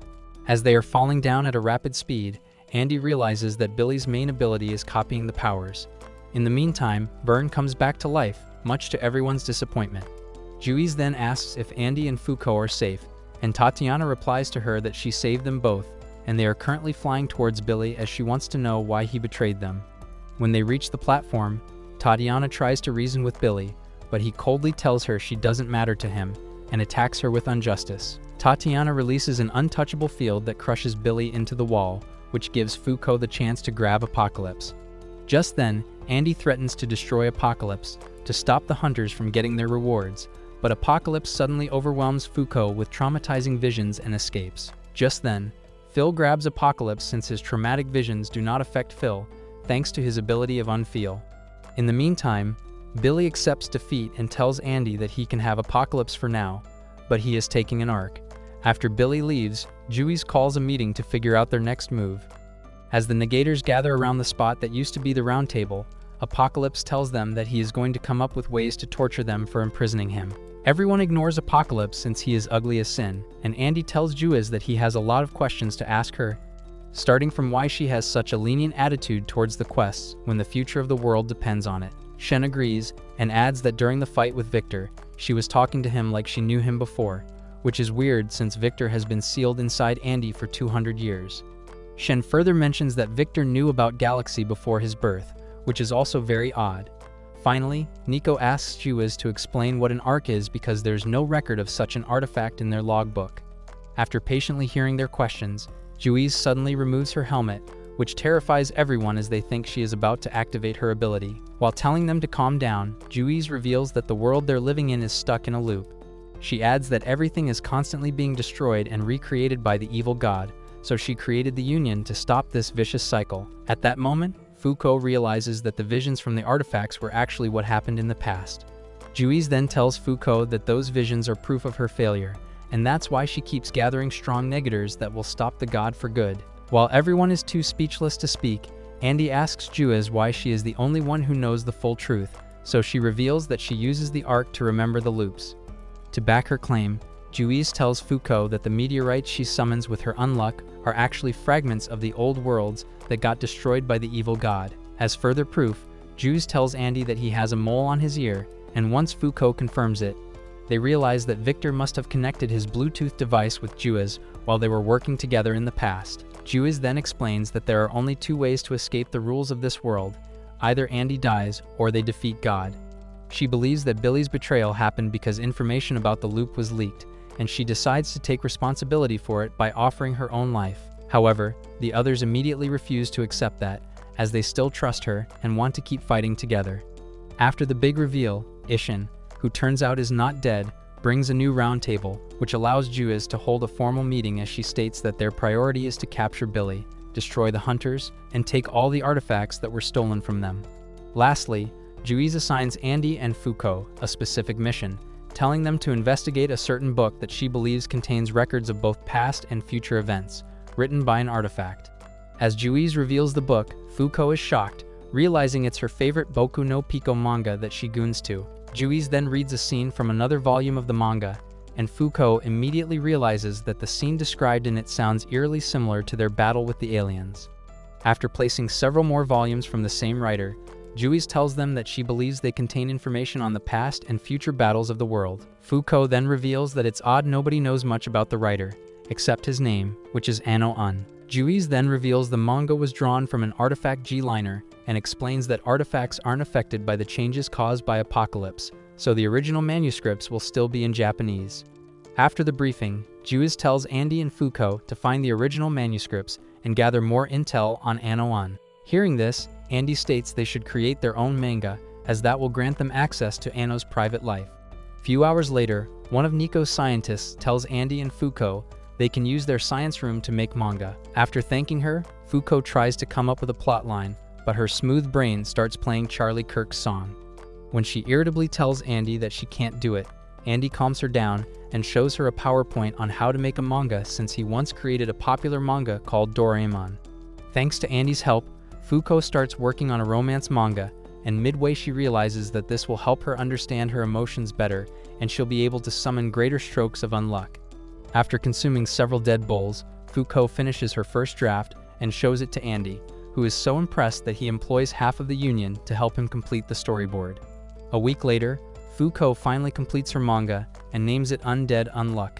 As they are falling down at a rapid speed, Andy realizes that Billy's main ability is copying the powers. In the meantime, Burn comes back to life, much to everyone's disappointment. Juice then asks if Andy and Foucault are safe, and Tatiana replies to her that she saved them both, and they are currently flying towards Billy as she wants to know why he betrayed them. When they reach the platform, Tatiana tries to reason with Billy, but he coldly tells her she doesn't matter to him and attacks her with Injustice. Tatiana releases an untouchable field that crushes Billy into the wall, which gives Foucault the chance to grab Apocalypse. Just then, Andy threatens to destroy Apocalypse to stop the hunters from getting their rewards, but Apocalypse suddenly overwhelms Foucault with traumatizing visions and escapes. Just then, Phil grabs Apocalypse since his traumatic visions do not affect Phil, thanks to his ability of Unfeel. In the meantime, Billy accepts defeat and tells Andy that he can have Apocalypse for now, but he is taking an arc. After Billy leaves, Juice calls a meeting to figure out their next move. As the Negators gather around the spot that used to be the round table, Apocalypse tells them that he is going to come up with ways to torture them for imprisoning him. Everyone ignores Apocalypse since he is ugly as sin, and Andy tells Juice that he has a lot of questions to ask her, starting from why she has such a lenient attitude towards the quests when the future of the world depends on it. Shen agrees and adds that during the fight with Victor, she was talking to him like she knew him before, which is weird since Victor has been sealed inside Andy for 200 years. Shen further mentions that Victor knew about Galaxy before his birth, which is also very odd. Finally, Nico asks Juice to explain what an arc is because there's no record of such an artifact in their logbook. After patiently hearing their questions, Juice suddenly removes her helmet, which terrifies everyone as they think she is about to activate her ability. While telling them to calm down, Juice reveals that the world they're living in is stuck in a loop. She adds that everything is constantly being destroyed and recreated by the evil god, so she created the Union to stop this vicious cycle. At that moment, Foucault realizes that the visions from the artifacts were actually what happened in the past. Juice then tells Foucault that those visions are proof of her failure, and that's why she keeps gathering strong negators that will stop the god for good. While everyone is too speechless to speak, Andy asks Juice why she is the only one who knows the full truth, so she reveals that she uses the arc to remember the loops. To back her claim, Juice tells Foucault that the meteorites she summons with her unluck are actually fragments of the old worlds that got destroyed by the evil god. As further proof, Juice tells Andy that he has a mole on his ear, and once Foucault confirms it, they realize that Victor must have connected his Bluetooth device with Juice while they were working together in the past. Juice then explains that there are only two ways to escape the rules of this world: either Andy dies or they defeat God. She believes that Billy's betrayal happened because information about the loop was leaked, and she decides to take responsibility for it by offering her own life. However, the others immediately refuse to accept that, as they still trust her and want to keep fighting together. After the big reveal, Shen, who turns out is not dead, brings a new round table, which allows Juice to hold a formal meeting as she states that their priority is to capture Billy, destroy the hunters, and take all the artifacts that were stolen from them. Lastly, Juice assigns Andy and Foucault a specific mission, telling them to investigate a certain book that she believes contains records of both past and future events, written by an artifact. As Juice reveals the book, Foucault is shocked, realizing it's her favorite Boku no Pico manga that she goons to. Juiz then reads a scene from another volume of the manga, and Fuko immediately realizes that the scene described in it sounds eerily similar to their battle with the aliens. After placing several more volumes from the same writer, Juiz tells them that she believes they contain information on the past and future battles of the world. Fuko then reveals that it's odd nobody knows much about the writer, except his name, which is Anno. Juiz then reveals the manga was drawn from an artifact G-liner and explains that artifacts aren't affected by the changes caused by apocalypse, so the original manuscripts will still be in Japanese. After the briefing, Juiz tells Andy and Fuko to find the original manuscripts and gather more intel on Anno. Hearing this, Andy states they should create their own manga, as that will grant them access to Anno's private life. Few hours later, one of Nico's scientists tells Andy and Fuko they can use their science room to make manga. After thanking her, Fuko tries to come up with a plotline, but her smooth brain starts playing Charlie Kirk's song. When she irritably tells Andy that she can't do it, Andy calms her down and shows her a PowerPoint on how to make a manga since he once created a popular manga called Doraemon. Thanks to Andy's help, Fuko starts working on a romance manga, and midway she realizes that this will help her understand her emotions better and she'll be able to summon greater strokes of unluck. After consuming several dead bulls, Fuko finishes her first draft and shows it to Andy, who is so impressed that he employs half of the union to help him complete the storyboard. A week later, Fuko finally completes her manga and names it Undead Unluck.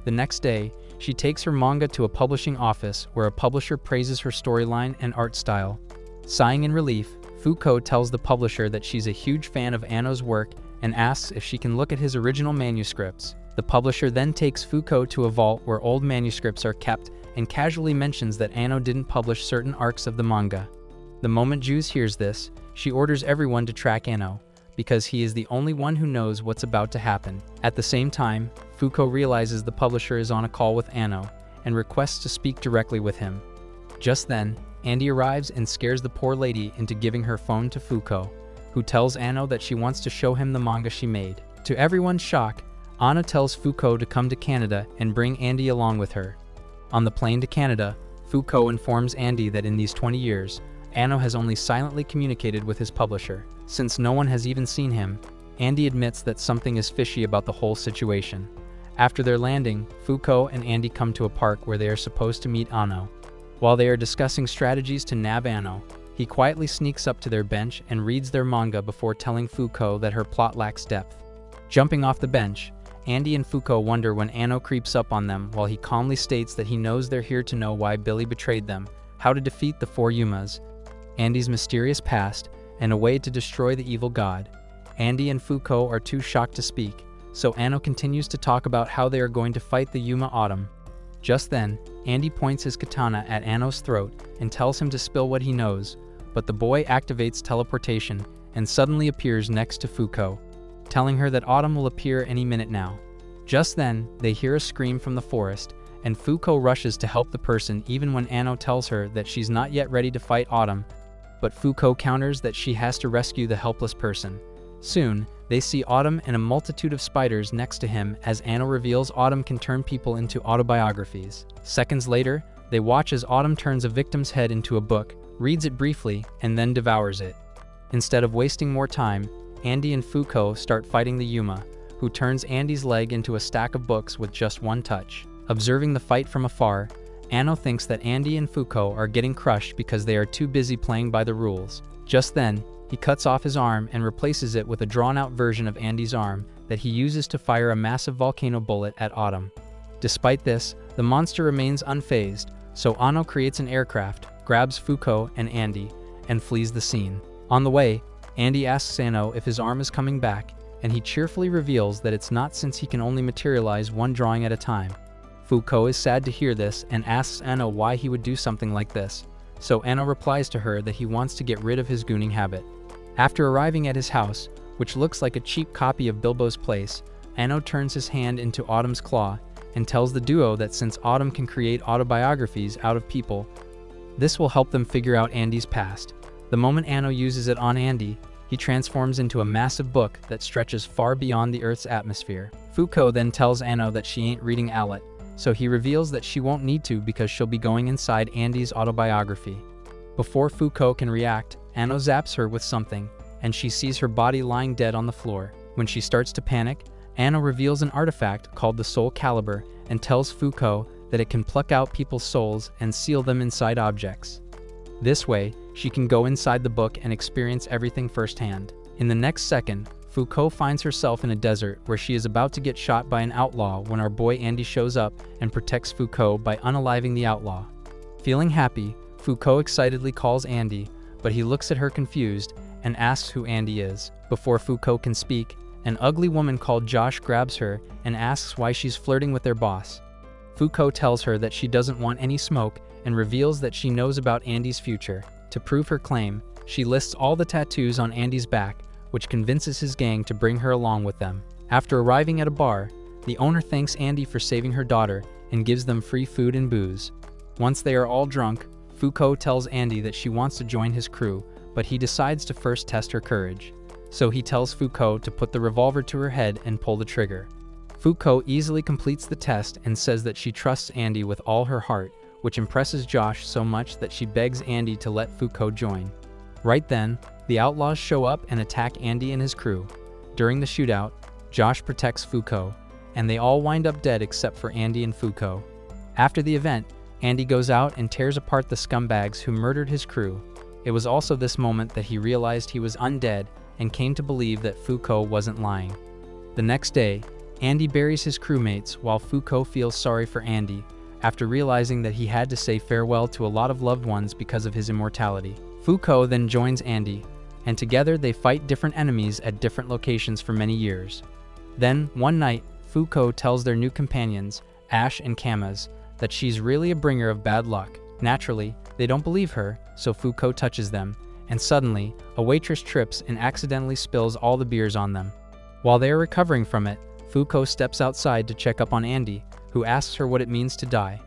The next day, she takes her manga to a publishing office where a publisher praises her storyline and art style. Sighing in relief, Fuko tells the publisher that she's a huge fan of Anno's work and asks if she can look at his original manuscripts. The publisher then takes Fuko to a vault where old manuscripts are kept and casually mentions that Anno didn't publish certain arcs of the manga. The moment Juiz hears this, she orders everyone to track Anno, because he is the only one who knows what's about to happen. At the same time, Fuko realizes the publisher is on a call with Anno and requests to speak directly with him. Just then, Andy arrives and scares the poor lady into giving her phone to Fuko, who tells Anno that she wants to show him the manga she made. To everyone's shock, Anno tells Fuko to come to Canada and bring Andy along with her. On the plane to Canada, Fuko informs Andy that in these 20 years, Anno has only silently communicated with his publisher. Since no one has even seen him, Andy admits that something is fishy about the whole situation. After their landing, Fuko and Andy come to a park where they are supposed to meet Anno. While they are discussing strategies to nab Anno, he quietly sneaks up to their bench and reads their manga before telling Fuko that her plot lacks depth. Jumping off the bench, Andy and Fuko wonder when Anno creeps up on them while he calmly states that he knows they're here to know why Billy betrayed them, how to defeat the 4 Yumas, Andy's mysterious past, and a way to destroy the evil god. Andy and Fuko are too shocked to speak, so Anno continues to talk about how they are going to fight the Yuma Autumn. Just then, Andy points his katana at Anno's throat and tells him to spill what he knows, but the boy activates teleportation and suddenly appears next to Fuko, telling her that Autumn will appear any minute now. Just then, they hear a scream from the forest, and Fuko rushes to help the person even when Anno tells her that she's not yet ready to fight Autumn, but Fuko counters that she has to rescue the helpless person. Soon, they see Autumn and a multitude of spiders next to him as Anno reveals Autumn can turn people into autobiographies. Seconds later, they watch as Autumn turns a victim's head into a book, reads it briefly, and then devours it. Instead of wasting more time, Andy and Fuko start fighting the Yuma, who turns Andy's leg into a stack of books with just one touch. Observing the fight from afar, Anno thinks that Andy and Fuko are getting crushed because they are too busy playing by the rules. Just then, he cuts off his arm and replaces it with a drawn-out version of Andy's arm that he uses to fire a massive volcano bullet at Autumn. Despite this, the monster remains unfazed, so Anno creates an aircraft, grabs Fuko and Andy, and flees the scene. On the way, Andy asks Anno if his arm is coming back, and he cheerfully reveals that it's not since he can only materialize one drawing at a time. Fuko is sad to hear this and asks Anno why he would do something like this, so Anno replies to her that he wants to get rid of his gooning habit. After arriving at his house, which looks like a cheap copy of Bilbo's place, Anno turns his hand into Autumn's claw and tells the duo that since Autumn can create autobiographies out of people, this will help them figure out Andy's past. The moment Anno uses it on Andy, he transforms into a massive book that stretches far beyond the Earth's atmosphere. Fuko then tells Anno that she ain't reading Owlet, so he reveals that she won't need to because she'll be going inside Andy's autobiography. Before Fuko can react, Anno zaps her with something, and she sees her body lying dead on the floor. When she starts to panic, Anno reveals an artifact called the Soul Caliber and tells Foucault that it can pluck out people's souls and seal them inside objects. This way, she can go inside the book and experience everything firsthand. In the next second, Foucault finds herself in a desert where she is about to get shot by an outlaw when our boy Andy shows up and protects Foucault by unaliving the outlaw. Feeling happy, Foucault excitedly calls Andy, but he looks at her confused and asks who Andy is. Before Foucault can speak, an ugly woman called Josh grabs her and asks why she's flirting with their boss. Foucault tells her that she doesn't want any smoke and reveals that she knows about Andy's future. To prove her claim, she lists all the tattoos on Andy's back, which convinces his gang to bring her along with them. After arriving at a bar, the owner thanks Andy for saving her daughter and gives them free food and booze. Once they are all drunk, Foucault tells Andy that she wants to join his crew, but he decides to first test her courage. So he tells Foucault to put the revolver to her head and pull the trigger. Foucault easily completes the test and says that she trusts Andy with all her heart, which impresses Josh so much that she begs Andy to let Foucault join. Right then, the outlaws show up and attack Andy and his crew. During the shootout, Josh protects Foucault, and they all wind up dead except for Andy and Foucault. After the event, Andy goes out and tears apart the scumbags who murdered his crew. It was also this moment that he realized he was undead and came to believe that Foucault wasn't lying. The next day, Andy buries his crewmates while Foucault feels sorry for Andy, after realizing that he had to say farewell to a lot of loved ones because of his immortality. Foucault then joins Andy, and together they fight different enemies at different locations for many years. Then, one night, Foucault tells their new companions, Ash and Kamaz, that she's really a bringer of bad luck. Naturally, they don't believe her, so Foucault touches them, and suddenly, a waitress trips and accidentally spills all the beers on them. While they are recovering from it, Foucault steps outside to check up on Andy, who asks her what it means to die.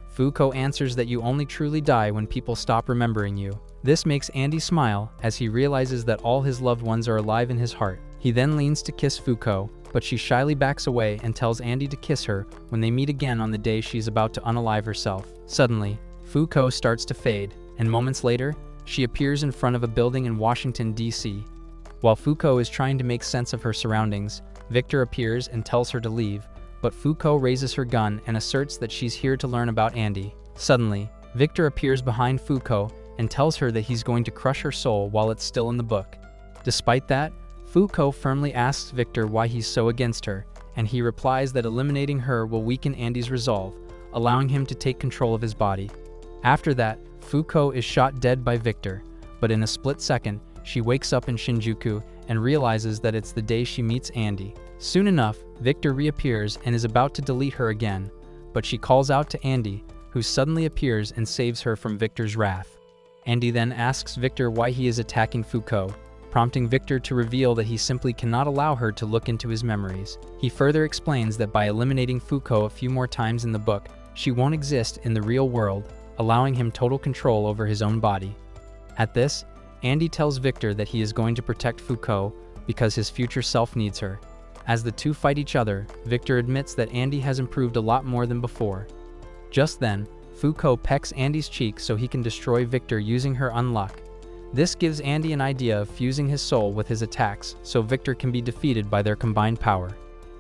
Foucault answers that you only truly die when people stop remembering you. This makes Andy smile as he realizes that all his loved ones are alive in his heart. He then leans to kiss Foucault, but she shyly backs away and tells Andy to kiss her when they meet again on the day she's about to unalive herself. Suddenly, Foucault starts to fade, and moments later, she appears in front of a building in Washington, D.C. While Foucault is trying to make sense of her surroundings, Victor appears and tells her to leave, but Foucault raises her gun and asserts that she's here to learn about Andy. Suddenly, Victor appears behind Foucault and tells her that he's going to crush her soul while it's still in the book. Despite that, Foucault firmly asks Victor why he's so against her, and he replies that eliminating her will weaken Andy's resolve, allowing him to take control of his body. After that, Foucault is shot dead by Victor, but in a split second, she wakes up in Shinjuku and realizes that it's the day she meets Andy. Soon enough, Victor reappears and is about to delete her again, but she calls out to Andy, who suddenly appears and saves her from Victor's wrath. Andy then asks Victor why he is attacking Foucault, prompting Victor to reveal that he simply cannot allow her to look into his memories. He further explains that by eliminating Foucault a few more times in the book, she won't exist in the real world, allowing him total control over his own body. At this, Andy tells Victor that he is going to protect Foucault because his future self needs her. As the two fight each other, Victor admits that Andy has improved a lot more than before. Just then, Foucault pecks Andy's cheek so he can destroy Victor using her unluck. This gives Andy an idea of fusing his soul with his attacks so Victor can be defeated by their combined power.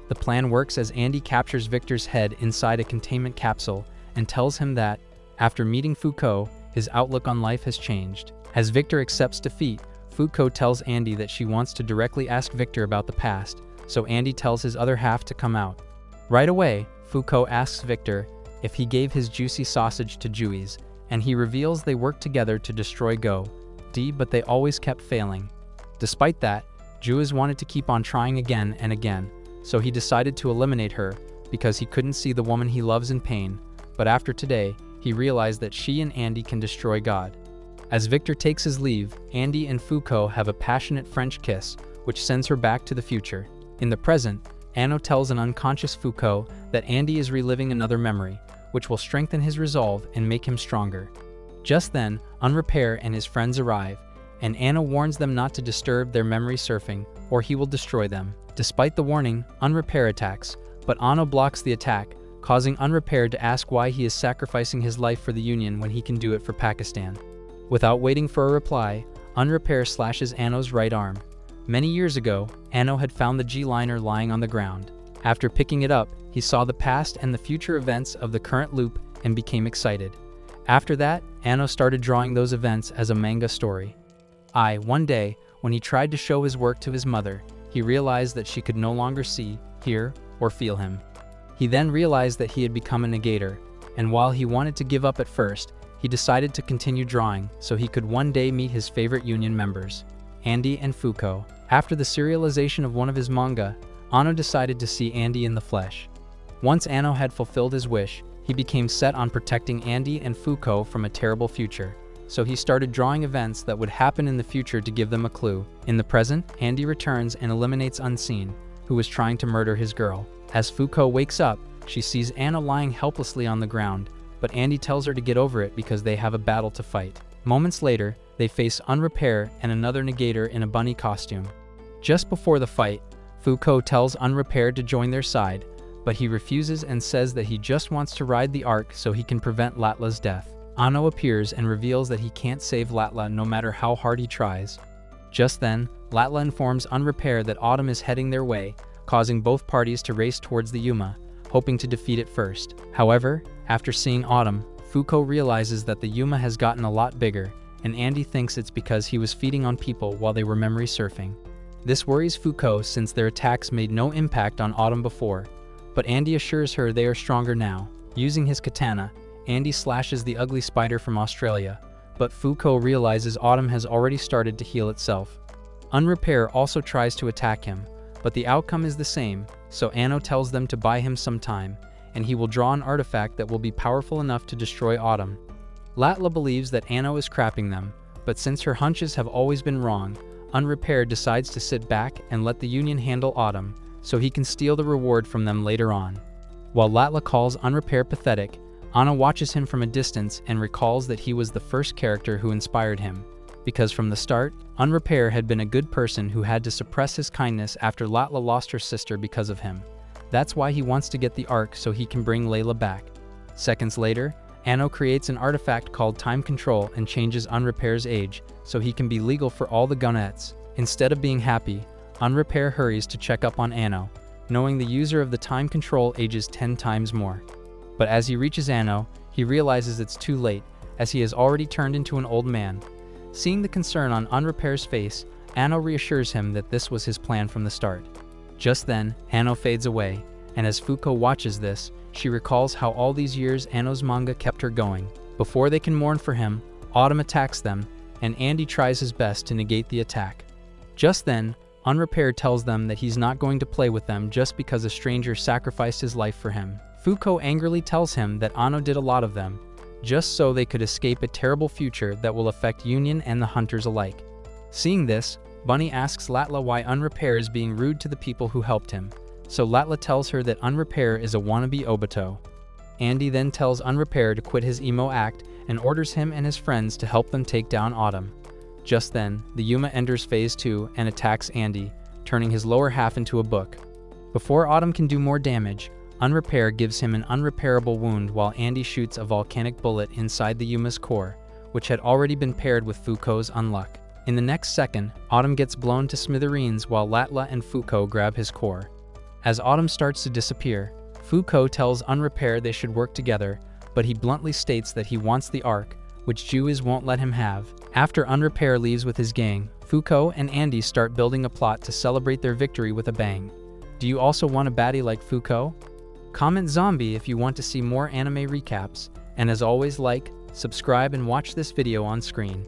The plan works as Andy captures Victor's head inside a containment capsule and tells him that, after meeting Foucault, his outlook on life has changed. As Victor accepts defeat, Foucault tells Andy that she wants to directly ask Victor about the past, so Andy tells his other half to come out. Right away, Foucault asks Victor if he gave his juicy sausage to Juies, and he reveals they worked together to destroy Go-D, but they always kept failing. Despite that, Juies wanted to keep on trying again and again, so he decided to eliminate her because he couldn't see the woman he loves in pain, but after today, he realized that she and Andy can destroy God. As Victor takes his leave, Andy and Foucault have a passionate French kiss, which sends her back to the future. In the present, Anno tells an unconscious Foucault that Andy is reliving another memory, which will strengthen his resolve and make him stronger. Just then, Unrepair and his friends arrive, and Anno warns them not to disturb their memory surfing, or he will destroy them. Despite the warning, Unrepair attacks, but Anno blocks the attack, causing Unrepair to ask why he is sacrificing his life for the Union when he can do it for Pakistan. Without waiting for a reply, Unrepair slashes Anno's right arm. Many years ago, Anno had found the G-liner lying on the ground. After picking it up, he saw the past and the future events of the current loop and became excited. After that, Anno started drawing those events as a manga story. One day, when he tried to show his work to his mother, he realized that she could no longer see, hear, or feel him. He then realized that he had become a negator, and while he wanted to give up at first, he decided to continue drawing so he could one day meet his favorite union members, Andy and Fuko. After the serialization of one of his manga, Anno decided to see Andy in the flesh. Once Anno had fulfilled his wish, he became set on protecting Andy and Fuko from a terrible future, so he started drawing events that would happen in the future to give them a clue. In the present, Andy returns and eliminates Unseen, who was trying to murder his girl. As Fuko wakes up, she sees Anno lying helplessly on the ground, but Andy tells her to get over it because they have a battle to fight. Moments later, they face Unrepair and another negator in a bunny costume. Just before the fight, Fuko tells Unrepair to join their side, but he refuses and says that he just wants to ride the Ark so he can prevent Latla's death. Anno appears and reveals that he can't save Latla no matter how hard he tries. Just then, Latla informs Unrepair that Autumn is heading their way, causing both parties to race towards the Yuma, hoping to defeat it first. However, after seeing Autumn, Fuko realizes that the Yuma has gotten a lot bigger, and Andy thinks it's because he was feeding on people while they were memory surfing. This worries Fuko since their attacks made no impact on Autumn before, but Andy assures her they are stronger now. Using his katana, Andy slashes the ugly spider from Australia, but Fuko realizes Autumn has already started to heal itself. Unrepair also tries to attack him, but the outcome is the same, so Anno tells them to buy him some time, and he will draw an artifact that will be powerful enough to destroy Autumn. Latla believes that Anno is crapping them, but since her hunches have always been wrong, Unrepair decides to sit back and let the Union handle Autumn, so he can steal the reward from them later on. While Latla calls Unrepair pathetic, Anno watches him from a distance and recalls that he was the first character who inspired him, because from the start, Unrepair had been a good person who had to suppress his kindness after Latla lost her sister because of him. That's why he wants to get the Ark so he can bring Layla back. Seconds later, Anno creates an artifact called Time Control and changes Unrepair's age so he can be legal for all the Gunnettes. Instead of being happy, Unrepair hurries to check up on Anno, knowing the user of the Time Control ages 10 times more. But as he reaches Anno, he realizes it's too late, as he has already turned into an old man. Seeing the concern on Unrepair's face, Anno reassures him that this was his plan from the start. Just then, Anno fades away, and as Fuko watches this, she recalls how all these years Anno's manga kept her going. Before they can mourn for him, Autumn attacks them, and Andy tries his best to negate the attack. Just then, Unrepair tells them that he's not going to play with them just because a stranger sacrificed his life for him. Fuko angrily tells him that Anno did a lot of them, just so they could escape a terrible future that will affect Union and the hunters alike. Seeing this, Bunny asks Latla why Unrepair is being rude to the people who helped him, so Latla tells her that Unrepair is a wannabe Obito. Andy then tells Unrepair to quit his emo act and orders him and his friends to help them take down Autumn. Just then, the Yuma enters Phase 2 and attacks Andy, turning his lower half into a book. Before Autumn can do more damage, Unrepair gives him an unrepairable wound while Andy shoots a volcanic bullet inside the Yuma's core, which had already been paired with Fuko's unluck. In the next second, Autumn gets blown to smithereens while Latla and Fuko grab his core. As Autumn starts to disappear, Fuko tells Unrepair they should work together, but he bluntly states that he wants the Ark, which Jewiz won't let him have. After Unrepair leaves with his gang, Fuko and Andy start building a plot to celebrate their victory with a bang. Do you also want a baddie like Fuko? Comment zombie if you want to see more anime recaps, and as always, like, subscribe and watch this video on screen.